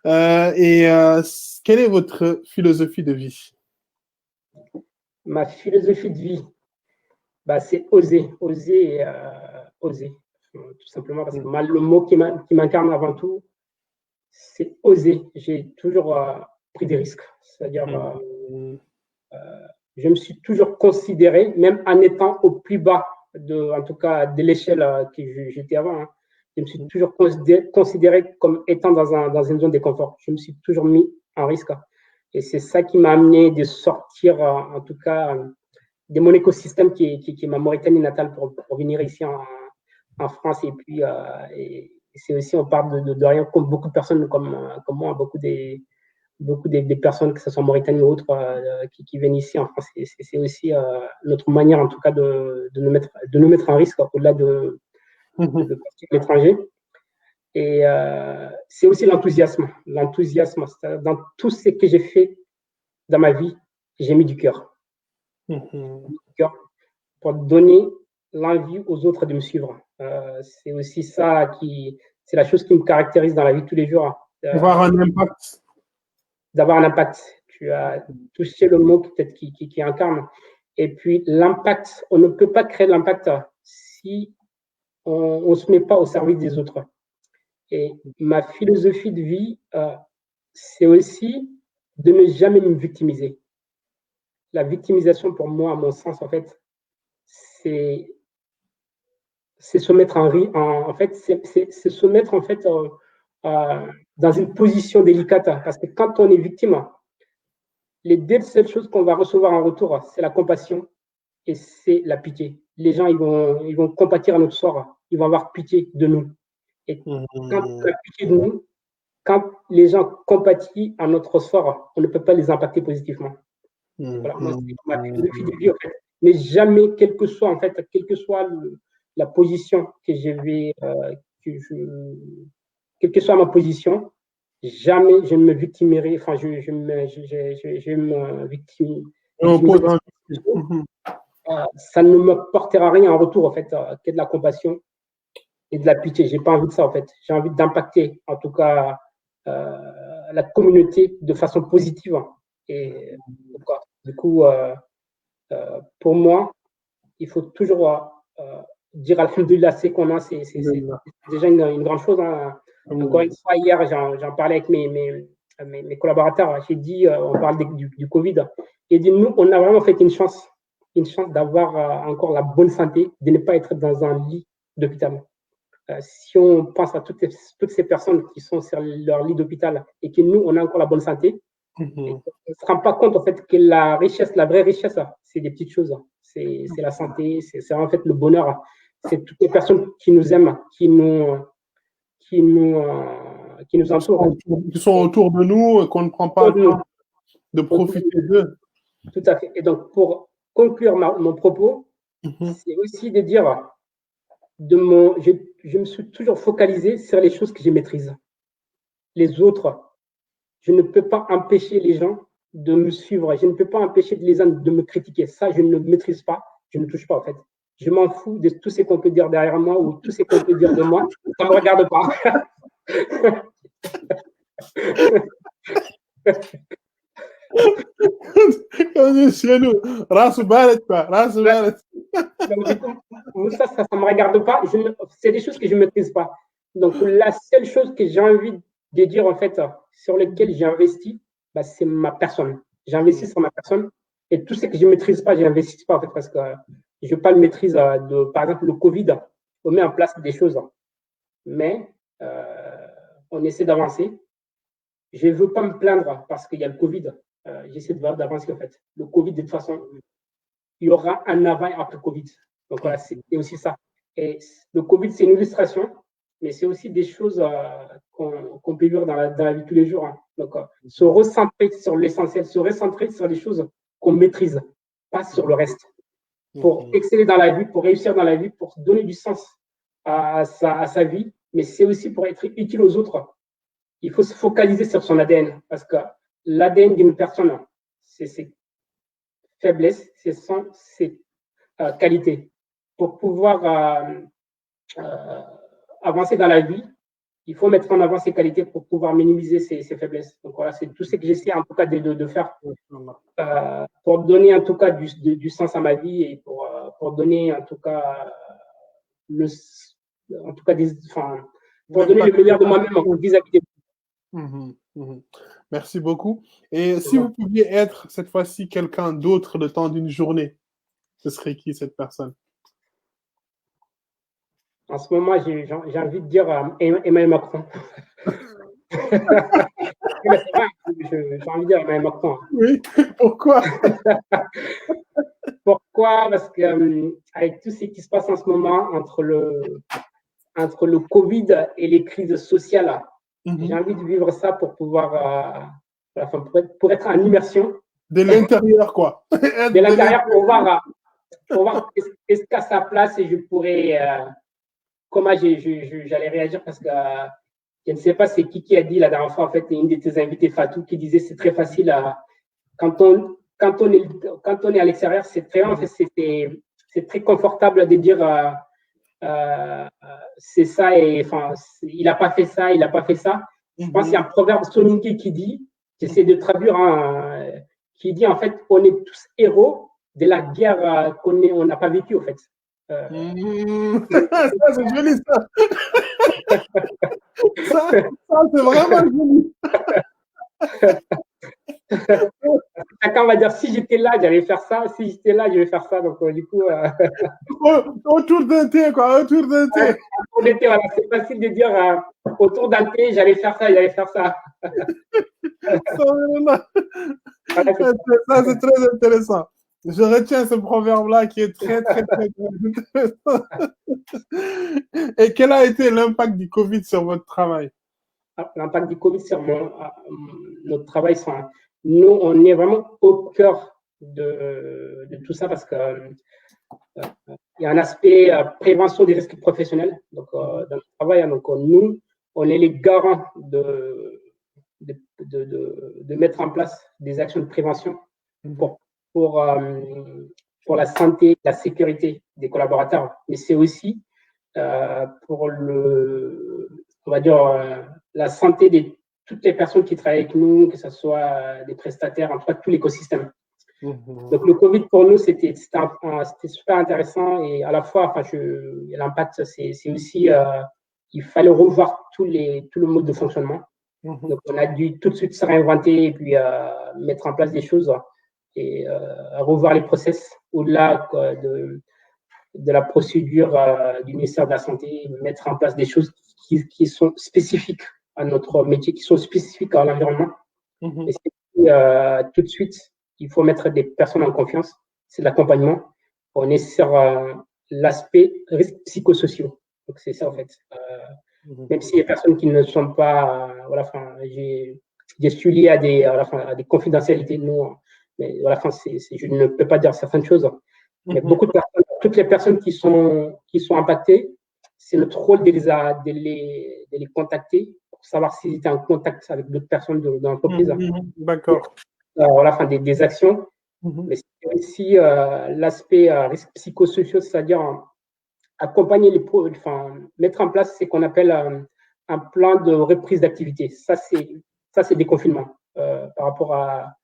Quelle est votre philosophie de vie? Ma philosophie de vie, c'est oser. Tout simplement, parce que le mot qui m'incarne avant tout, c'est oser. J'ai toujours pris des risques. C'est-à-dire, je me suis toujours considéré, même en étant au plus bas, en tout cas de l'échelle que j'étais avant, hein, je me suis toujours considéré comme étant dans une zone de confort. Je me suis toujours mis en risque. Et c'est ça qui m'a amené de sortir, en tout cas, de mon écosystème qui est ma Mauritanie natale pour venir ici en France. Et puis, et c'est aussi, on parle de rien, comme beaucoup de personnes comme moi, beaucoup des personnes, que ce soit en Mauritanie ou autres, qui viennent ici en France. C'est aussi notre manière, en tout cas, de nous mettre en risque au-delà de partir à l'étranger. Et c'est aussi l'enthousiasme. L'enthousiasme, dans tout ce que j'ai fait dans ma vie, j'ai mis du cœur. Pour donner l'envie aux autres de me suivre. C'est aussi ça c'est la chose qui me caractérise dans la vie de tous les jours. Avoir un impact. D'avoir un impact. Tu as touché le mot peut-être qui incarne. Et puis l'impact, on ne peut pas créer l'impact si on ne se met pas au service des autres. Et ma philosophie de vie, c'est aussi de ne jamais me victimiser. La victimisation, pour moi, à mon sens, en fait, c'est se mettre en fait, c'est se mettre en fait dans une position délicate, parce que quand on est victime, les deux seules choses qu'on va recevoir en retour, c'est la compassion et c'est la pitié. Les gens, ils vont compatir à notre sort, ils vont avoir pitié de nous. Et quand on a pitié de nous, quand les gens compatissent à notre sort, on ne peut pas les impacter positivement. Voilà, moi, c'est ma philosophie de vie, en fait. Mais jamais, quelle que soit la position que je vais, quelle que soit ma position, jamais je ne me victimerai, enfin, je me victime. Ça ne me portera rien en retour, en fait, que de la compassion et de la pitié. Je n'ai pas envie de ça, en fait. J'ai envie d'impacter, en tout cas, la communauté de façon positive. Et du coup, pour moi, il faut toujours dire alhamdoulilah, c'est qu'on a, c'est déjà une grande chose. Hein. Encore une fois, hier, j'en parlais avec mes collaborateurs. J'ai dit, on parle du Covid. Et dit, nous, on a vraiment fait une chance d'avoir encore la bonne santé, de ne pas être dans un lit d'hôpital. Si on pense à toutes ces personnes qui sont sur leur lit d'hôpital et que nous, on a encore la bonne santé, on ne se rend pas compte en fait que la vraie richesse, c'est des petites choses. C'est la santé, c'est en fait le bonheur. C'est toutes les personnes qui nous aiment, qui nous qui nous entourent. Qui sont autour de nous et qu'on ne prend pas le temps de profiter d'eux. Tout à fait. Et donc, pour conclure mon propos, c'est aussi de dire, je me suis toujours focalisé sur les choses que je maîtrise. Les autres, je ne peux pas empêcher les gens de me suivre. Je ne peux pas empêcher les gens de me critiquer. Ça, je ne maîtrise pas. Je ne touche pas, en fait. Je m'en fous de tout ce qu'on peut dire derrière moi ou tout ce qu'on peut dire de moi. Ça ne me regarde pas. Chez nous, race balet, quoi. Race balet. Donc, du coup, ça ne me regarde pas. C'est des choses que je ne maîtrise pas. Donc, la seule chose que j'ai envie de dire, en fait, sur laquelle j'ai investi, bah, c'est ma personne. J'ai investi sur ma personne. Et tout ce que je ne maîtrise pas, je n'investis pas, en fait, parce que je n'ai pas le maîtrise de, par exemple, le Covid. On met en place des choses. Mais on essaie d'avancer. Je ne veux pas me plaindre parce qu'il y a le Covid. J'essaie d'avancer, en fait. Le Covid, de toute façon, il y aura un avant et après Covid. Donc voilà, c'est aussi ça. Et le Covid, c'est une illustration, mais c'est aussi des choses qu'on peut vivre dans la vie de tous les jours. Hein. Donc, se recentrer sur l'essentiel, se recentrer sur les choses qu'on maîtrise, pas sur le reste. Pour exceller dans la vie, pour réussir dans la vie, pour donner du sens à sa vie, mais c'est aussi pour être utile aux autres. Il faut se focaliser sur son ADN, parce que l'ADN d'une personne, c'est ses faiblesses, ses qualités. Pour pouvoir avancer dans la vie, il faut mettre en avant ses qualités pour pouvoir minimiser ses faiblesses. Donc voilà, c'est tout ce que j'essaie en tout cas de faire pour donner en tout cas du sens à ma vie et pour donner en tout cas pour donner le meilleur de moi-même vis-à-vis des autres. Merci beaucoup. Et si vous pouviez être cette fois-ci quelqu'un d'autre le temps d'une journée, ce serait qui cette personne? En ce moment, j'ai envie de dire Emmanuel Macron. C'est vrai, j'ai envie de dire Emmanuel Macron. Oui, pourquoi? Pourquoi? Parce qu'avec tout ce qui se passe en ce moment entre le Covid et les crises sociales, j'ai envie de vivre ça pour pouvoir, pour être en immersion. De l'intérieur, quoi. De l'intérieur pour voir est-ce qu'à sa place, je pourrais, comment j'allais réagir parce que je ne sais pas c'est qui a dit la dernière fois, en fait, une de tes invités, Fatou, qui disait c'est très facile quand on est à l'extérieur, c'est très confortable de dire c'est ça et enfin il n'a pas fait ça, il n'a pas fait ça. Je pense qu'il y a un proverbe soninké qui dit, j'essaie de traduire, qui dit en fait on est tous héros de la guerre qu'on n'a pas vécue, en fait. Ça, c'est joli, ça. Ça, c'est vraiment joli. Chacun va dire si j'étais là, j'allais faire ça. Si j'étais là, je vais faire ça. Donc, du coup. Autour d'un thé, quoi. Autour d'un thé. Autour d'un thé, voilà. C'est facile de dire autour d'un thé, j'allais faire ça, j'allais faire ça. Ça, c'est très intéressant. Je retiens ce proverbe-là qui est très, très, très intéressant. Et quel a été l'impact du Covid sur votre travail? L'impact du Covid sur notre travail, nous, on est vraiment au cœur de tout ça parce qu'il y a un aspect prévention des risques professionnels donc, dans le travail. Hein, donc, nous, on est les garants de mettre en place des actions de prévention pour la santé, la sécurité des collaborateurs, mais c'est aussi pour on va dire, la santé de toutes les personnes qui travaillent avec nous, que ce soit des prestataires, en tout cas tout l'écosystème. Donc le Covid pour nous, c'était super intéressant et à la fois, l'impact, c'est aussi, il fallait revoir tout le mode de fonctionnement. Donc on a dû tout de suite se réinventer et puis mettre en place des choses et revoir les process au-delà de la procédure du ministère de la Santé, mettre en place des choses qui sont spécifiques à notre métier, qui sont spécifiques à l'environnement. Et tout de suite, il faut mettre des personnes en confiance. C'est de l'accompagnement. On est sur l'aspect risques psychosociaux. Donc, c'est ça, en fait. même si les personnes qui ne sont pas, je suis lié à des confidentialités, non, mais je ne peux pas dire certaines choses. Mais beaucoup de personnes, toutes les personnes qui sont impactées, c'est notre rôle de les contacter pour savoir s'ils étaient en contact avec d'autres personnes de l'entreprise. D'accord. Des actions. Mais c'est aussi l'aspect risques psychosociaux, c'est-à-dire accompagner mettre en place ce qu'on appelle un plan de reprise d'activité. Ça, c'est des confinements par rapport à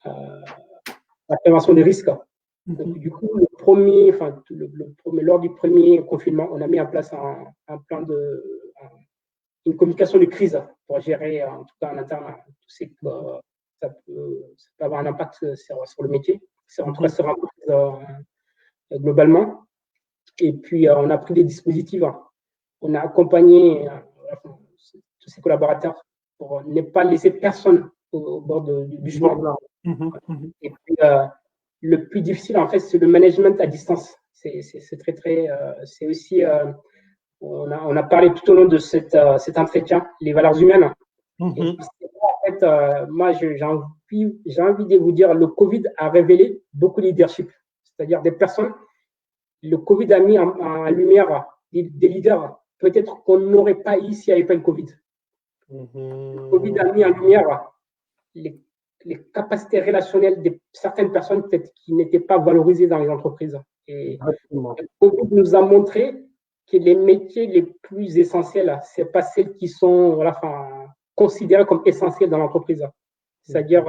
la prévention des risques. Donc, du coup, lors du premier confinement, on a mis en place un plan une communication de crise pour gérer, en tout cas en interne, tout ce que ça peut avoir un impact sur le métier, en tout cas sur globalement. Et puis, on a pris des dispositifs. On a accompagné tous ces collaborateurs pour ne pas laisser personne au bord du chemin. Et puis, le plus difficile, en fait, c'est le management à distance. C'est très, très. C'est aussi. On a parlé tout au long de cet entretien, les valeurs humaines. Et puis, en fait, moi, j'ai envie de vous dire, le Covid a révélé beaucoup de leadership, c'est-à-dire des personnes. Le Covid a mis en lumière des leaders, peut-être qu'on n'aurait pas eu s'il n'y avait pas le Covid. Le Covid a mis en lumière les capacités relationnelles de certaines personnes peut-être qui n'étaient pas valorisées dans les entreprises. Et le Covid nous a montré que les métiers les plus essentiels, ce n'est pas celles qui sont considérées comme essentielles dans l'entreprise. C'est-à-dire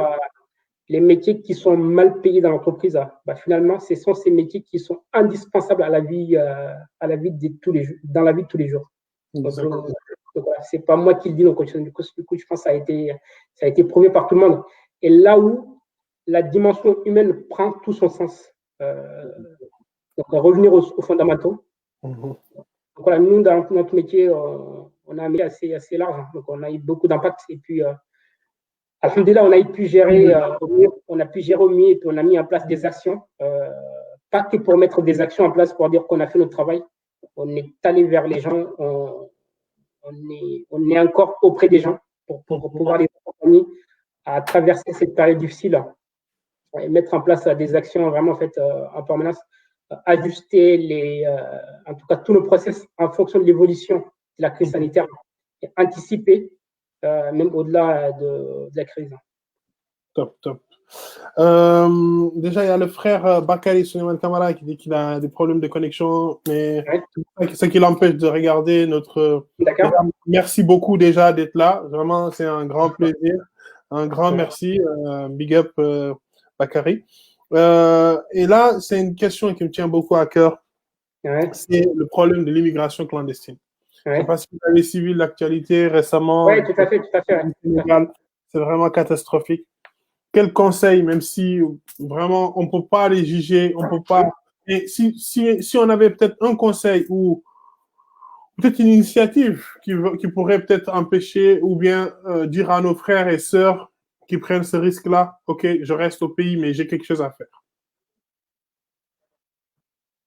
les métiers qui sont mal payés dans l'entreprise, finalement, ce sont ces métiers qui sont indispensables à la vie de tous les jours, dans la vie de tous les jours. Donc, voilà, c'est pas moi qui le dis, donc du coup, je pense que ça a été prouvé par tout le monde. Et là où la dimension humaine prend tout son sens, donc revenir aux fondamentaux. Donc voilà, nous, dans notre métier, on a un métier assez large, donc on a eu beaucoup d'impact. Et puis, alhamdoulilah, on a pu gérer au mieux, et puis on a mis en place des actions, pas que pour mettre des actions en place pour dire qu'on a fait notre travail. On est allé vers les gens, on est encore auprès des gens pour pouvoir les accompagner à traverser cette période difficile et mettre en place des actions vraiment faites en permanence, ajuster en tout cas tous nos process en fonction de l'évolution de la crise sanitaire et anticiper même au-delà de la crise. Top. Déjà, il y a le frère Bakary Souleymane Kamara qui dit qu'il a des problèmes de connexion, mais ce qui l'empêche de regarder notre. D'accord. Merci beaucoup déjà d'être là. Vraiment, c'est un grand plaisir. Un grand merci. Big up Bakary. Et là, c'est une question qui me tient beaucoup à cœur. C'est le problème de l'immigration clandestine. Je ne sais pas si vous avez suivi l'actualité récemment. Oui, tout à fait. C'est vraiment catastrophique. Quel conseil, même si vraiment on ne peut pas les juger, on peut pas. Et si on avait peut-être un conseil ou peut-être une initiative qui pourrait peut-être empêcher ou bien dire à nos frères et sœurs qui prennent ce risque-là, OK, je reste au pays, mais j'ai quelque chose à faire.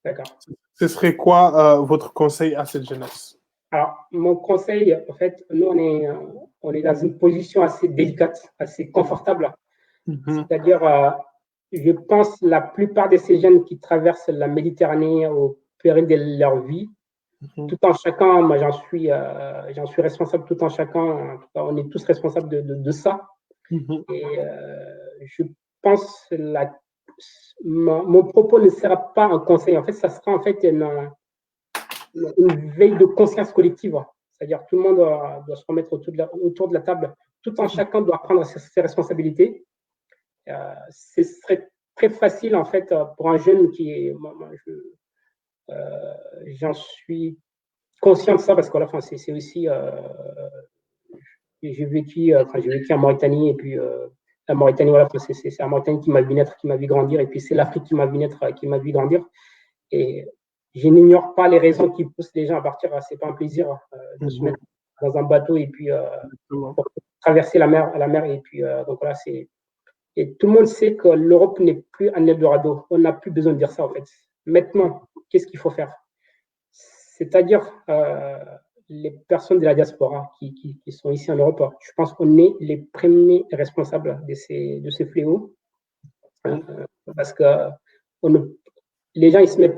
D'accord. Ce serait quoi votre conseil à cette jeunesse? Alors, mon conseil, en fait, nous, on est dans une position assez délicate, assez confortable. C'est-à-dire, je pense la plupart de ces jeunes qui traversent la Méditerranée au péril de leur vie, tout en chacun, moi j'en suis responsable, tout en chacun, en tout cas, on est tous responsables de ça. Et je pense mon propos ne sera pas un conseil, en fait, ça sera en fait une veille de conscience collective. C'est-à-dire tout le monde doit se remettre autour de la table, tout en chacun doit prendre ses responsabilités. Ce serait très facile en fait pour un jeune qui est, j'en suis conscient de ça parce que là, c'est aussi, j'ai vécu en Mauritanie et puis la Mauritanie, voilà, c'est la Mauritanie qui m'a vu naître, qui m'a vu grandir, et puis c'est l'Afrique qui m'a vu naître, qui m'a vu grandir. Et je n'ignore pas les raisons qui poussent les gens à partir. C'est pas un plaisir de se mettre dans un bateau et puis pour traverser la mer et puis donc voilà, et tout le monde sait que l'Europe n'est plus un Eldorado. On n'a plus besoin de dire ça, en fait. Maintenant, qu'est-ce qu'il faut faire? C'est-à-dire, les personnes de la diaspora qui sont ici en Europe. Je pense qu'on est les premiers responsables de ces fléaux. Parce que les gens, ils ne se mettent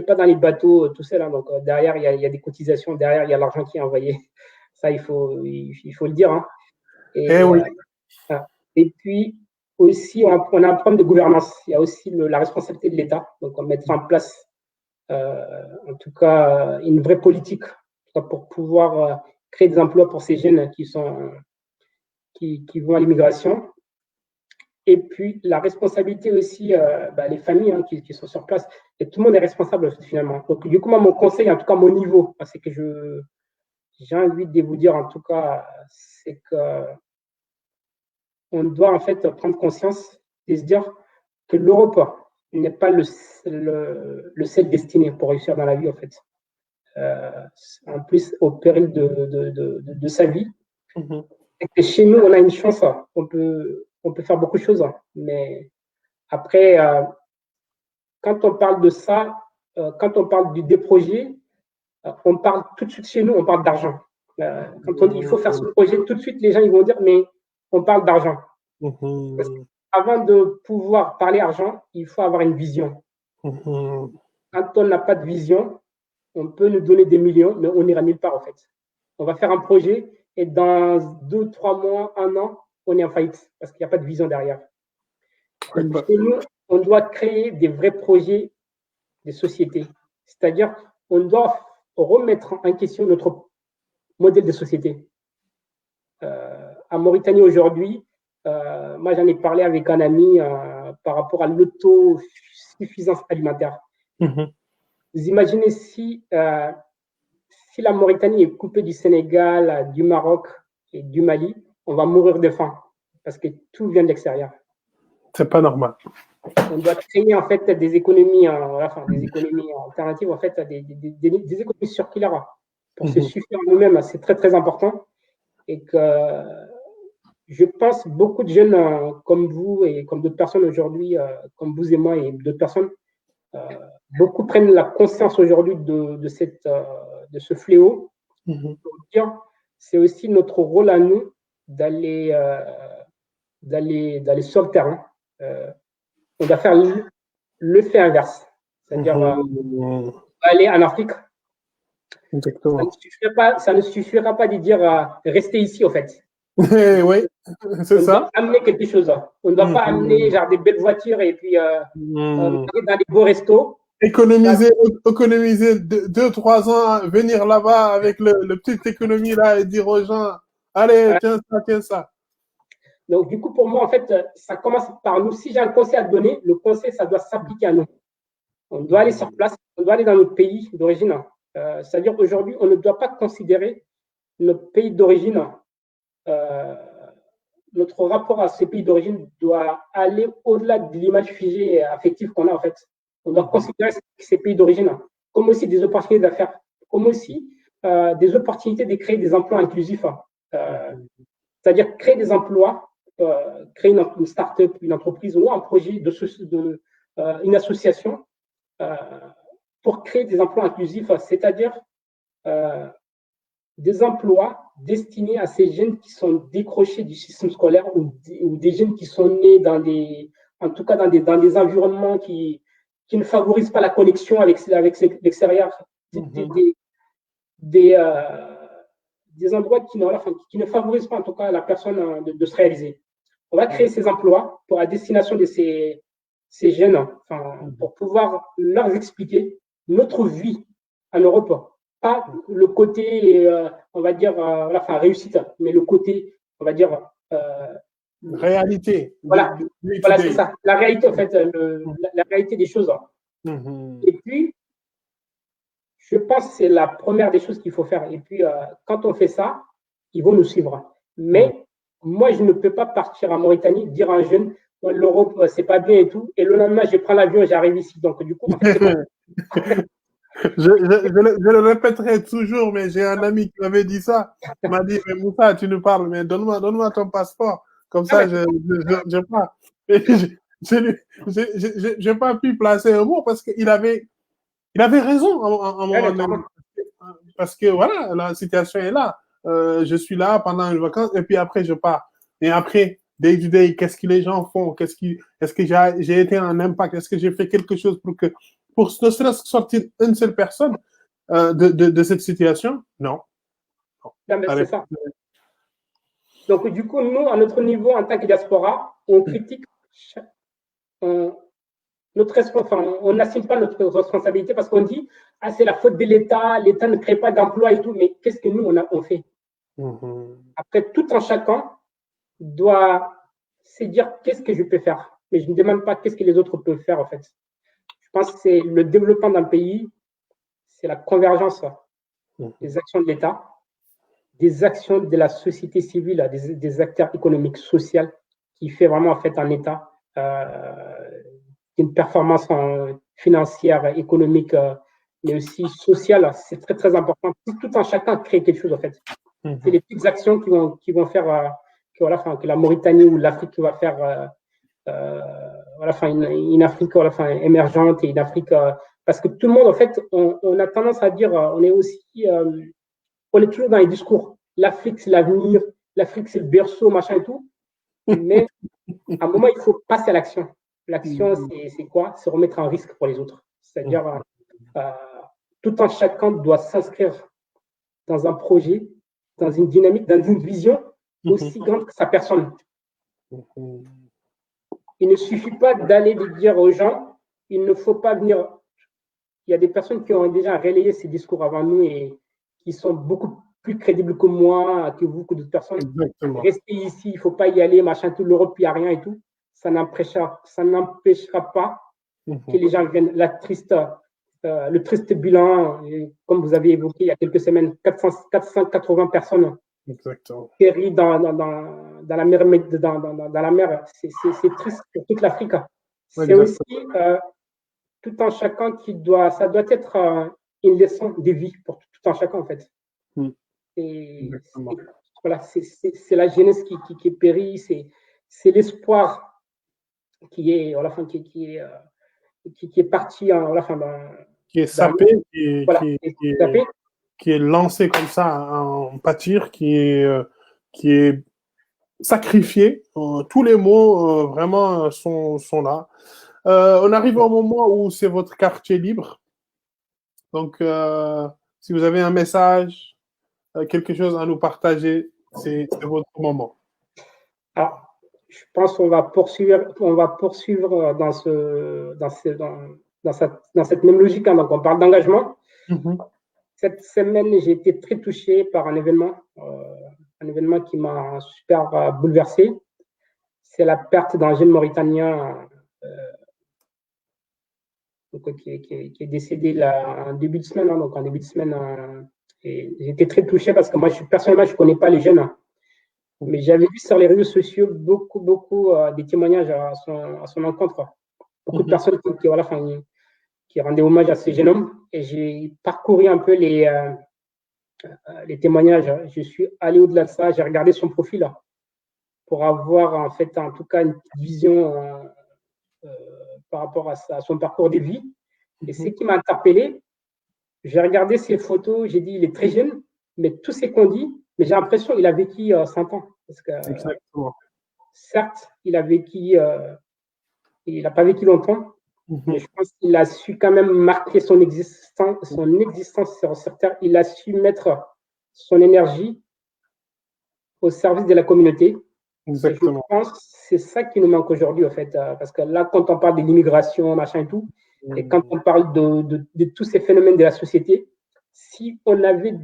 pas dans les bateaux tout seuls. Hein. Donc, derrière, il y a des cotisations, derrière, il y a l'argent qui est envoyé. Ça, il faut le dire. Hein. Oui. Et puis, aussi, on a un problème de gouvernance. Il y a aussi la responsabilité de l'État. Donc, on mettre en place, en tout cas, une vraie politique pour pouvoir créer des emplois pour ces jeunes qui vont à l'immigration. Et puis, la responsabilité aussi, les familles qui sont sur place. Et tout le monde est responsable, finalement. Donc, du coup, moi, mon conseil, en tout cas, mon niveau, c'est que j'ai envie de vous dire, en tout cas, c'est que on doit, en fait, prendre conscience et se dire que l'Europe n'est pas le seul destiné pour réussir dans la vie, en fait. En plus, au péril de sa vie. Mm-hmm. Et que chez nous, on a une chance, on peut faire beaucoup de choses, mais après, quand on parle de ça, quand on parle des projets, on parle tout de suite chez nous, on parle d'argent. Quand on dit il faut faire ce projet, tout de suite, les gens ils vont dire, mais on parle d'argent. Parce qu'avant de pouvoir parler argent, il faut avoir une vision. Quand on n'a pas de vision, on peut nous donner des millions, mais on n'ira nulle part, en fait. On va faire un projet et dans 2, 3 mois, 1 an, on est en faillite parce qu'il n'y a pas de vision derrière. Chez nous, on doit créer des vrais projets de société. C'est-à-dire, on doit remettre en question notre modèle de société. En Mauritanie, aujourd'hui, moi, j'en ai parlé avec un ami par rapport à l'autosuffisance alimentaire. Mm-hmm. Vous imaginez si la Mauritanie est coupée du Sénégal, du Maroc et du Mali, on va mourir de faim parce que tout vient de l'extérieur. C'est pas normal. On doit créer en fait des économies, des économies alternatives, en fait, des économies circulaires pour se suffire nous-mêmes. C'est très très important et que je pense beaucoup de jeunes comme vous et comme d'autres personnes aujourd'hui, comme vous et moi et d'autres personnes, beaucoup prennent la conscience aujourd'hui de ce fléau. C'est aussi notre rôle à nous d'aller sur le terrain. On doit faire le fait inverse, c'est-à-dire aller en Afrique. Exactement. Ça ne suffira pas de dire rester ici, en fait. Oui, c'est ça. On doit amener quelque chose. On ne doit pas amener genre des belles voitures et puis dans des beaux restos. Économiser 2-3 ans, venir là-bas avec le petite économie là et dire aux gens, allez, tiens ça. Donc, du coup, pour moi, en fait, ça commence par nous. Si j'ai un conseil à donner, le conseil, ça doit s'appliquer à nous. On doit aller sur place, on doit aller dans notre pays d'origine. C'est-à-dire qu'aujourd'hui, on ne doit pas considérer notre pays d'origine, notre rapport à ces pays d'origine doit aller au-delà de l'image figée affective qu'on a, en fait. On doit considérer ces pays d'origine comme aussi des opportunités d'affaires, comme aussi des opportunités de créer des emplois inclusifs. C'est-à-dire créer des emplois, créer une start-up, une entreprise ou un projet, une association pour créer des emplois inclusifs, c'est-à-dire des emplois destinés à ces jeunes qui sont décrochés du système scolaire ou des jeunes qui sont nés dans des environnements qui ne favorisent pas la connexion avec l'extérieur, des endroits qui ne favorisent pas en tout cas la personne de se réaliser. On va créer ces emplois pour la destination de ces jeunes, pour pouvoir leur expliquer notre vie en Europe. Pas le côté, on va dire, réussite, mais le côté, on va dire, réalité. Voilà, c'est ça. La réalité, en fait, la réalité des choses. Et puis, je pense que c'est la première des choses qu'il faut faire. Et puis, quand on fait ça, ils vont nous suivre. Mais moi, je ne peux pas partir en Mauritanie, dire à un jeune, l'Europe, c'est pas bien et tout. Et le lendemain, je prends l'avion et j'arrive ici. Donc, du coup, en fait, c'est pas... je le répéterai toujours, mais j'ai un ami qui m'avait dit ça. Il m'a dit, mais Moussa, tu nous parles, mais donne-moi ton passeport. Comme ça, je pars. Je n'ai pas pu placer un mot parce qu'il avait raison à un moment donné. parce que voilà, la situation est là. Je suis là pendant une vacance et puis après, je pars. Et après, day to day, qu'est-ce que les gens font? Est-ce que j'ai été un impact? Est-ce que j'ai fait quelque chose pour ne serait-ce que sortir une seule personne de cette situation? Non. Non, mais c'est ça. Donc, du coup, nous, à notre niveau, en tant que diaspora, on critique on n'assume pas notre responsabilité parce qu'on dit ah, c'est la faute de l'État ne crée pas d'emploi et tout, mais qu'est-ce que nous, on fait? Après, tout un chacun doit se dire qu'est-ce que je peux faire, mais je ne demande pas qu'est-ce que les autres peuvent faire en fait. Je pense que c'est le développement d'un pays, c'est la convergence des actions de l'État, des actions de la société civile, des acteurs économiques, sociaux, qui fait vraiment en fait un État, une performance financière, économique, mais aussi sociale. C'est très très important. Tout un chacun crée quelque chose en fait. C'est les petites actions qui vont faire que la Mauritanie ou l'Afrique va faire une Afrique émergente et une Afrique parce que tout le monde en fait on a tendance à dire on est aussi on est toujours dans les discours. L'Afrique, c'est l'avenir. L'Afrique, c'est le berceau, machin et tout. Mais à un moment, il faut passer à l'action. L'action, c'est quoi? C'est remettre en risque pour les autres. C'est-à-dire, tout un chacun doit s'inscrire dans un projet, dans une dynamique, dans une vision aussi grande que sa personne. Il ne suffit pas d'aller dire aux gens, il ne faut pas venir. Il y a des personnes qui ont déjà relayé ces discours avant nous et qui sont beaucoup plus crédibles que moi, que vous, que d'autres personnes. Exactement. Restez ici, il ne faut pas y aller, machin, tout l'Europe, il n'y a rien et tout. Ça n'empêchera pas que les gens viennent. Le triste bilan, comme vous avez évoqué il y a quelques semaines, 480 personnes péries dans la mer. Dans la mer. C'est triste pour toute l'Afrique. C'est aussi tout un chacun ça doit être une leçon de vie pour tout un chacun en fait. Voilà, c'est la jeunesse qui est périe, c'est l'espoir qui est parti qui est sapé, qui est lancé comme ça en pâture, qui est sacrifié. Tous les mots vraiment sont là. On arrive au moment où c'est votre quartier libre. Donc, si vous avez un message, quelque chose à nous partager, c'est votre moment. Alors, je pense qu'on va poursuivre dans cette même logique. Hein, donc, on parle d'engagement. Cette semaine, j'ai été très touché par un événement qui m'a super bouleversé. C'est la perte d'un jeune Mauritanien qui est décédé en début de semaine. Hein, donc, en début de semaine, et j'ai été très touché parce que moi, personnellement, je ne connais pas les jeunes. Hein, mais j'avais vu sur les réseaux sociaux beaucoup des témoignages à son encontre. Beaucoup de personnes qui rendaient hommage à ce jeune homme. Et j'ai parcouru un peu les témoignages. Je suis allé au-delà de ça. J'ai regardé son profil pour avoir en fait, en tout cas, une vision par rapport à son parcours de vie. Et ce qui m'a interpellé, j'ai regardé ses photos, j'ai dit, il est très jeune, mais tout ce qu'on dit, mais j'ai l'impression qu'il a vécu 100 ans. Parce que, certes, il n'a pas vécu longtemps, mais je pense qu'il a su quand même marquer son existence sur Terre. Il a su mettre son énergie au service de la communauté. Exactement. Je pense que c'est ça qui nous manque aujourd'hui, en fait. Parce que là, quand on parle de l'immigration, machin et tout, et quand on parle de tous ces phénomènes de la société, si on avait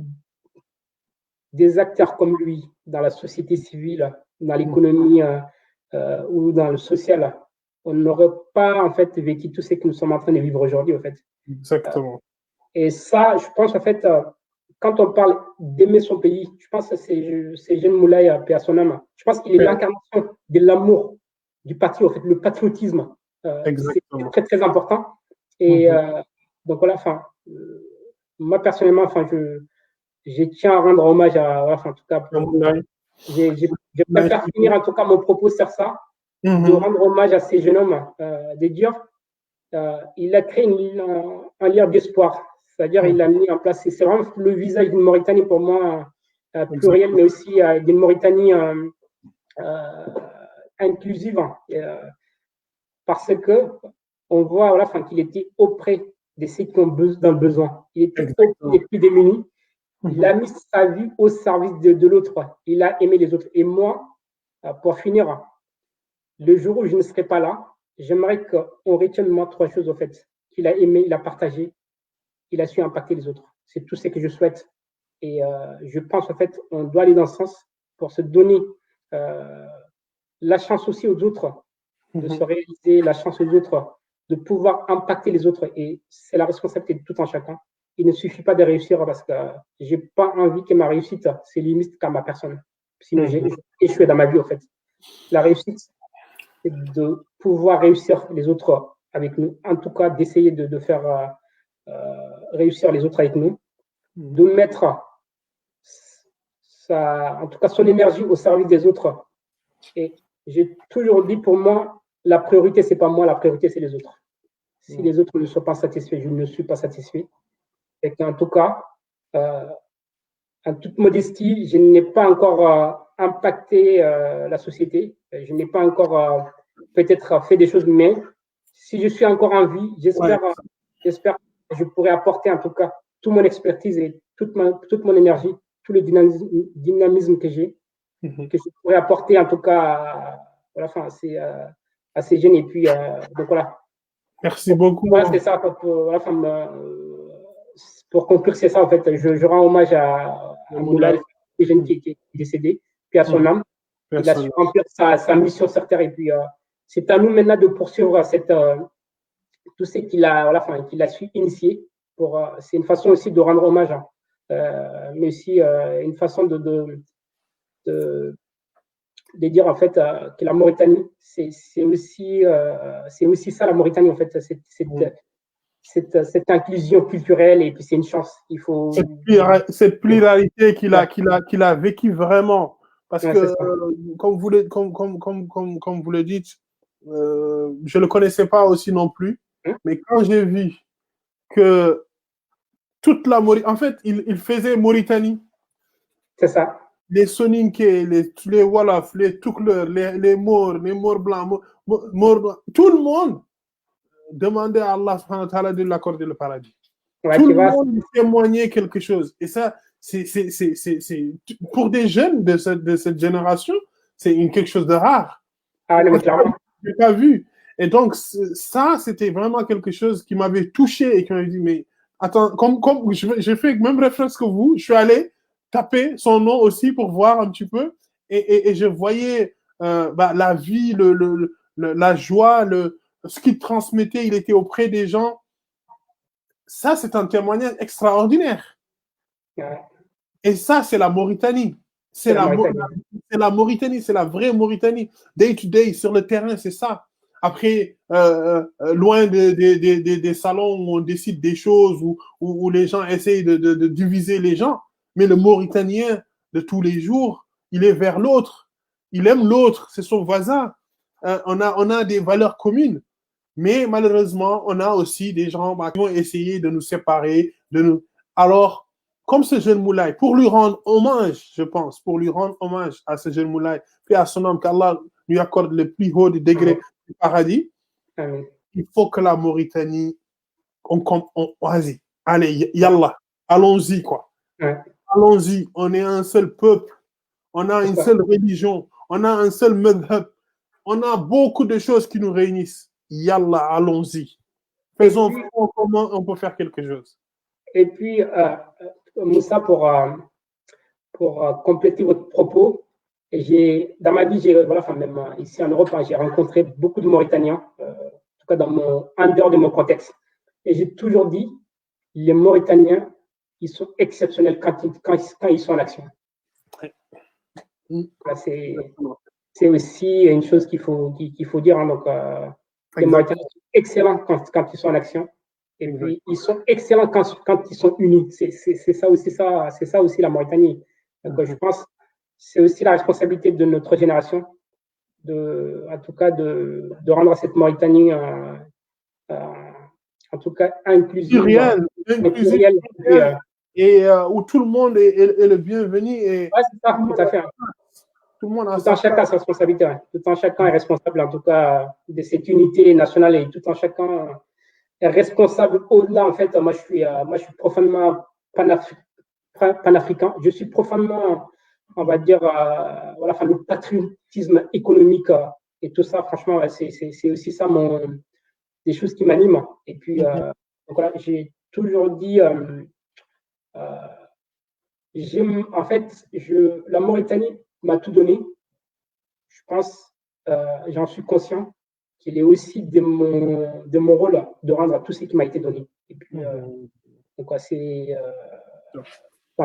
des acteurs comme lui dans la société civile, dans l'économie ou dans le social, on n'aurait pas en fait vécu tout ce que nous sommes en train de vivre aujourd'hui, en fait. Exactement. Et ça, je pense en fait, quand on parle d'aimer son pays, je pense que c'est Jean Moulay, paix à son âme. Je pense qu'il est l'incarnation de l'amour du patrie, en fait, le patriotisme. C'est très très important. Et donc voilà, moi personnellement, je tiens à rendre hommage en tout cas, je préfère finir en tout cas mon propos sur ça, de rendre hommage à ces jeunes hommes, de dire il a créé un lien d'espoir. C'est-à-dire, il a mis en place, c'est vraiment le visage d'une Mauritanie pour moi, plurielle, mais aussi d'une Mauritanie inclusive. Parce que on voit voilà, qu'il était auprès de ceux qui ont dans le besoin. Il était auprès des plus démunis. Il a mis sa vie au service de l'autre. Il a aimé les autres. Et moi, pour finir, le jour où je ne serai pas là, j'aimerais qu'on retienne de moi 3 choses, au fait. Qu'il a aimé, il a partagé, il a su impacter les autres. C'est tout ce que je souhaite. Et je pense, en fait, on doit aller dans ce sens pour se donner la chance aussi aux autres de se réaliser, la chance aux autres de pouvoir impacter les autres. Et c'est la responsabilité de tout un chacun. Il ne suffit pas de réussir parce que je n'ai pas envie que ma réussite se limite qu'à ma personne. Sinon, j'ai échoué dans ma vie, en fait. La réussite, c'est de pouvoir réussir les autres avec nous. En tout cas, d'essayer de faire réussir les autres avec nous. De mettre en tout cas son énergie au service des autres. Et j'ai toujours dit, pour moi, la priorité, ce n'est pas moi, la priorité, c'est les autres. Si les autres ne sont pas satisfaits, je ne suis pas satisfait. Et qu'en tout cas, en toute modestie, je n'ai pas encore impacté la société. Je n'ai pas encore peut-être fait des choses, mais si je suis encore en vie, j'espère que je pourrai apporter en tout cas toute mon expertise et toute mon énergie, tout le dynamisme que j'ai, que je pourrais apporter en tout cas à ces jeunes. Et puis, donc voilà. Merci beaucoup. Voilà, c'est ça. Pour conclure, c'est ça en fait. Je rends hommage à Moulay, le jeune qui est décédé, puis à son âme. Il a su remplir sa mission sur Terre. Et puis, c'est à nous maintenant de poursuivre tout ce qu'il a su initier. C'est une façon aussi de rendre hommage, mais aussi une façon de dire en fait que la Mauritanie, c'est aussi ça la Mauritanie en fait, cette inclusion culturelle, et puis c'est une chance. Il faut cette pluralité qu'il a vécu vraiment, parce que comme vous le dites, je le connaissais pas aussi non plus, mais quand j'ai vu que toute la Mauritanie, en fait, il faisait Mauritanie. C'est ça. Les Soninké, les Wolof, les Toukleur, les Maures blancs, tout le monde demandait à Allah subhanahu wa ta'ala de l'accorder le paradis. Ouais, tout le monde témoignait quelque chose. Et ça, c'est pour des jeunes de cette génération, c'est quelque chose de rare. Ah, mais clairement. Je n'ai pas vu. Et donc, ça, c'était vraiment quelque chose qui m'avait touché et qui m'avait dit, mais attends, comme j'ai fait le même réflexe que vous, je suis allé taper son nom aussi pour voir un petit peu, et je voyais la vie, la joie, ce qu'il transmettait, il était auprès des gens. Ça, c'est un témoignage extraordinaire. Ouais. Et ça, c'est la Mauritanie. C'est la Mauritanie, c'est la vraie Mauritanie. Day to day, sur le terrain, c'est ça. Après, loin des salons où on décide des choses, où les gens essayent de diviser les gens, mais le Mauritanien de tous les jours, il est vers l'autre. Il aime l'autre, c'est son voisin. On a des valeurs communes. Mais malheureusement, on a aussi des gens qui vont essayer de nous séparer. Alors, comme ce jeune Moulay, pour lui rendre hommage, je pense, pour lui rendre hommage à ce jeune Moulay, puis à son homme, qu'Allah lui accorde le plus haut des degrés du paradis, il faut que la Mauritanie, vas-y, allez, yallah, allons-y, quoi. Allons-y, on est un seul peuple, on a une seule religion, on a un seul madhab, on a beaucoup de choses qui nous réunissent. Yallah, allons-y. Faisons comment on peut faire quelque chose. Et puis, Moussa, pour compléter votre propos, dans ma vie, même ici en Europe, j'ai rencontré beaucoup de Mauritaniens, en tout cas en dehors de mon contexte. Et j'ai toujours dit, les Mauritaniens, ils sont exceptionnels quand ils sont en action. C'est aussi une chose qu'il faut dire. Hein, donc, les Mauritaniens sont excellents quand ils sont en action. Et puis, ils sont excellents quand ils sont unis. C'est ça aussi la Mauritanie. Donc, je pense que c'est aussi la responsabilité de notre génération, en tout cas, de rendre cette Mauritanie, en tout cas, inclusive. inclusif et où tout le monde est le bienvenu. Oui, c'est ça, tout à fait. Tout le monde a tout en chacun a sa responsabilité. Tout en chacun est responsable, en tout cas, de cette unité nationale et tout en chacun est responsable au-delà. En fait, moi, je suis profondément panafricain. Je suis profondément, on va dire, voilà, enfin, le patriotisme économique et tout ça, franchement, c'est aussi ça des choses qui m'animent. Et puis, donc voilà, j'ai toujours dit, en fait, la Mauritanie m'a tout donné. Je pense, j'en suis conscient qu'il est aussi de mon rôle de rendre tout ce qui m'a été donné. Et puis, donc, ça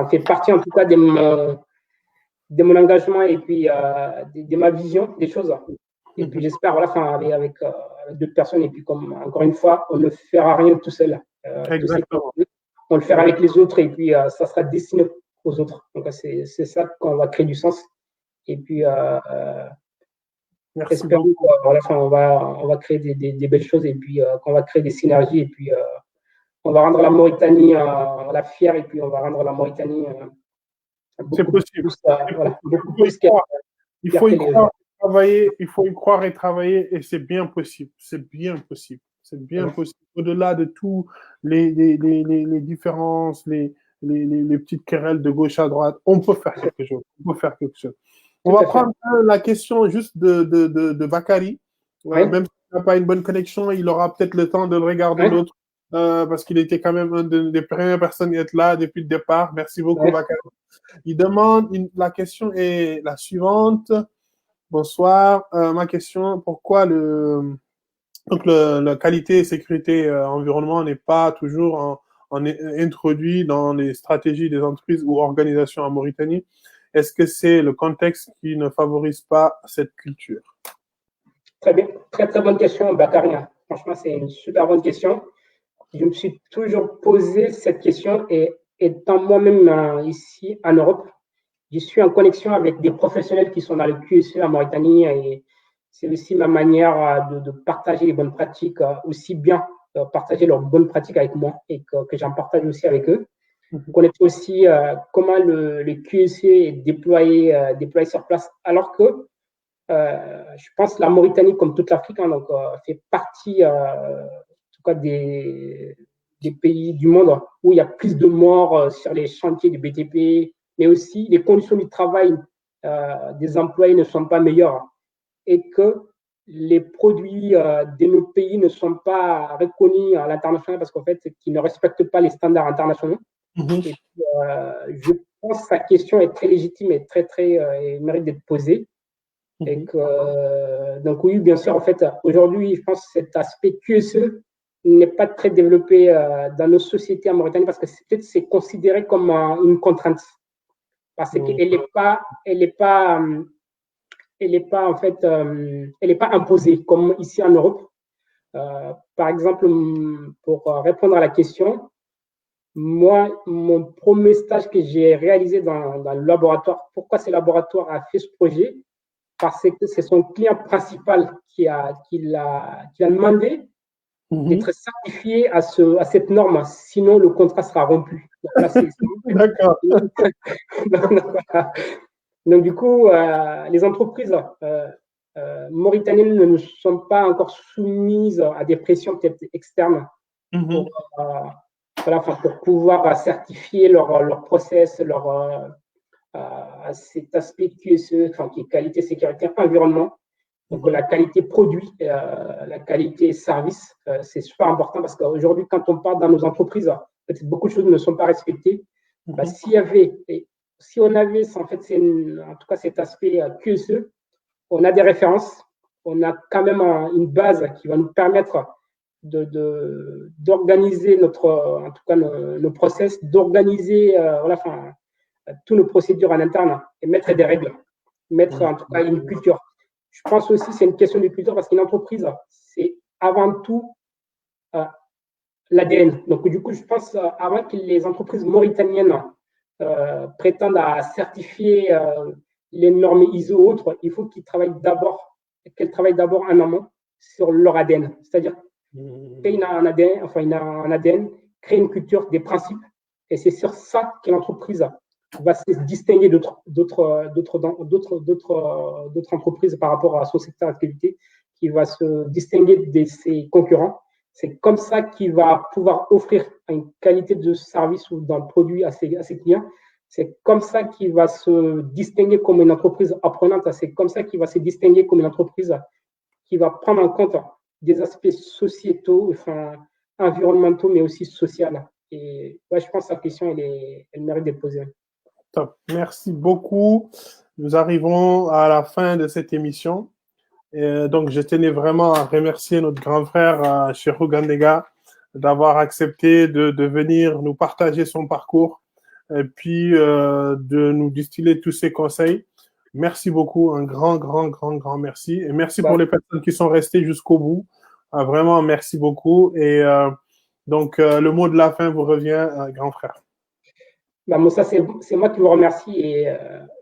fait partie en tout cas de mon engagement et puis de ma vision des choses. Et puis j'espère, voilà, avec d'autres personnes. Et puis, comme encore une fois, on ne fera rien tout seul. On le fera avec les autres et puis ça sera destiné aux autres. Donc c'est ça qu'on va créer du sens. Et puis espérons qu'on va créer des belles choses et puis qu'on va créer des synergies et puis on va rendre la Mauritanie la fière et puis on va rendre la Mauritanie c'est possible. Beaucoup plus il faut y croire, travailler, il faut y croire et travailler et c'est bien possible. C'est bien possible. C'est bien possible. Au-delà de tous les différences, les petites querelles de gauche à droite, on peut faire quelque chose. On peut faire quelque chose. On va prendre la question juste de Bakary. Même s'il n'a pas une bonne connexion, il aura peut-être le temps de le regarder l'autre parce qu'il était quand même une des premières personnes à être là depuis le départ. Merci beaucoup, Bakary. Il demande, la question est la suivante. Bonsoir. Ma question, pourquoi la qualité et sécurité environnement n'est pas toujours introduit dans les stratégies des entreprises ou organisations en Mauritanie? Est-ce que c'est le contexte qui ne favorise pas cette culture? Très bien. Très, très bonne question, Bakary. Franchement, c'est une super bonne question. Je me suis toujours posé cette question et étant moi-même ici en Europe, je suis en connexion avec des professionnels qui sont dans le QSE en Mauritanie et c'est aussi ma manière de partager les bonnes pratiques, aussi bien partager leurs bonnes pratiques avec moi et que j'en partage aussi avec eux. Connaître aussi comment le QSE est déployé sur place, alors que je pense que la Mauritanie, comme toute l'Afrique, fait partie en tout cas des pays du monde où il y a plus de morts sur les chantiers du BTP, mais aussi les conditions du travail des employés ne sont pas meilleures et que les produits de nos pays ne sont pas reconnus à l'international parce qu'en fait, qu'ils ne respectent pas les standards internationaux. Et puis, je pense que sa question est très légitime et et mérite d'être posée. Et que, donc oui, bien sûr, en fait, aujourd'hui, je pense que cet aspect QSE n'est pas très développé dans nos sociétés en Mauritanie parce que peut-être c'est considéré comme une contrainte parce qu'elle n'est pas en fait, elle n'est pas imposée comme ici en Europe. Par exemple, pour répondre à la question, moi, mon premier stage que j'ai réalisé dans le laboratoire, pourquoi ce laboratoire a fait ce projet? Parce que c'est son client principal qui l'a demandé d'être certifié à cette norme, sinon le contrat sera rompu. D'accord. Donc, du coup, les entreprises mauritaniennes ne sont pas encore soumises à des pressions peut-être externes pour pouvoir certifier leur process, cet aspect QSE, qui est qualité, sécurité, environnement. Donc, la qualité produit, la qualité service, c'est super important parce qu'aujourd'hui, quand on parle dans nos entreprises, peut-être beaucoup de choses ne sont pas respectées. Si on avait, en fait, en tout cas cet aspect QSE, on a des références, on a quand même une base qui va nous permettre d'organiser en tout cas nos process, d'organiser toutes nos procédures en interne et mettre des règles, mettre en tout cas une culture. Je pense aussi que c'est une question de culture parce qu'une entreprise, c'est avant tout l'ADN. Donc, du coup, je pense avant que les entreprises mauritaniennes prétendent à certifier les normes ISO ou autres, il faut qu'elles travaillent d'abord en amont sur leur ADN. C'est-à-dire qu'il y a un ADN, créer une culture, des principes. Et c'est sur ça que l'entreprise va se distinguer d'autres entreprises par rapport à son secteur d'activité, qui va se distinguer de ses concurrents. C'est comme ça qu'il va pouvoir offrir une qualité de service ou d'un produit à ses clients. C'est comme ça qu'il va se distinguer comme une entreprise apprenante. C'est comme ça qu'il va se distinguer comme une entreprise qui va prendre en compte des aspects sociétaux, enfin, environnementaux, mais aussi sociaux. Et ouais, je pense que la question, elle mérite d'être posée. Top. Merci beaucoup. Nous arrivons à la fin de cette émission. Et donc, je tenais vraiment à remercier notre grand frère, Cheikhou Gandega, d'avoir accepté de venir nous partager son parcours et puis de nous distiller tous ses conseils. Merci beaucoup, un grand merci. Et merci pour les personnes qui sont restées jusqu'au bout. Vraiment, merci beaucoup. Et donc, le mot de la fin vous revient, grand frère. Moussa, c'est moi qui vous remercie et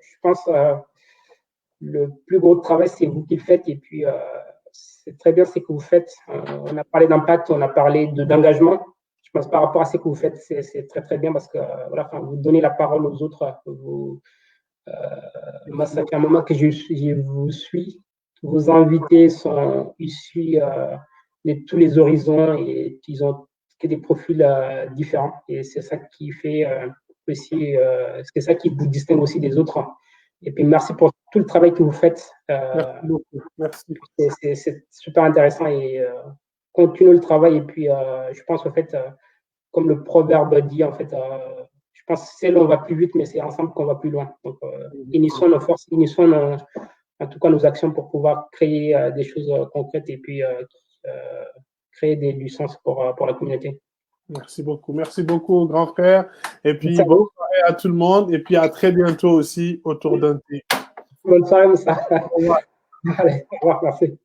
je pense le plus gros travail, c'est vous qui le faites et puis c'est très bien ce que vous faites. On a parlé d'impact, on a parlé d'engagement. Je pense par rapport à ce que vous faites, c'est très bien parce que voilà, vous donnez la parole aux autres. Moi, ça fait un moment que je vous suis. Vos invités sont issus de tous les horizons et ils ont que des profils différents et c'est ça qui fait aussi, c'est ça qui vous distingue aussi des autres. Et puis, merci pour tout le travail que vous faites. Merci beaucoup. Merci. C'est super intéressant et continuez le travail. Et puis, je pense, en fait, comme le proverbe dit, en fait, je pense que seul on va plus vite, mais c'est ensemble qu'on va plus loin. Donc, unissons nos forces, unissons en tout cas nos actions pour pouvoir créer des choses concrètes et puis créer du sens pour la communauté. Merci beaucoup, grand frère. Et puis, bonne soirée à tout le monde. Et puis, à très bientôt aussi autour d'un thé. Bonne soirée, Moussa. Allez, au revoir, merci.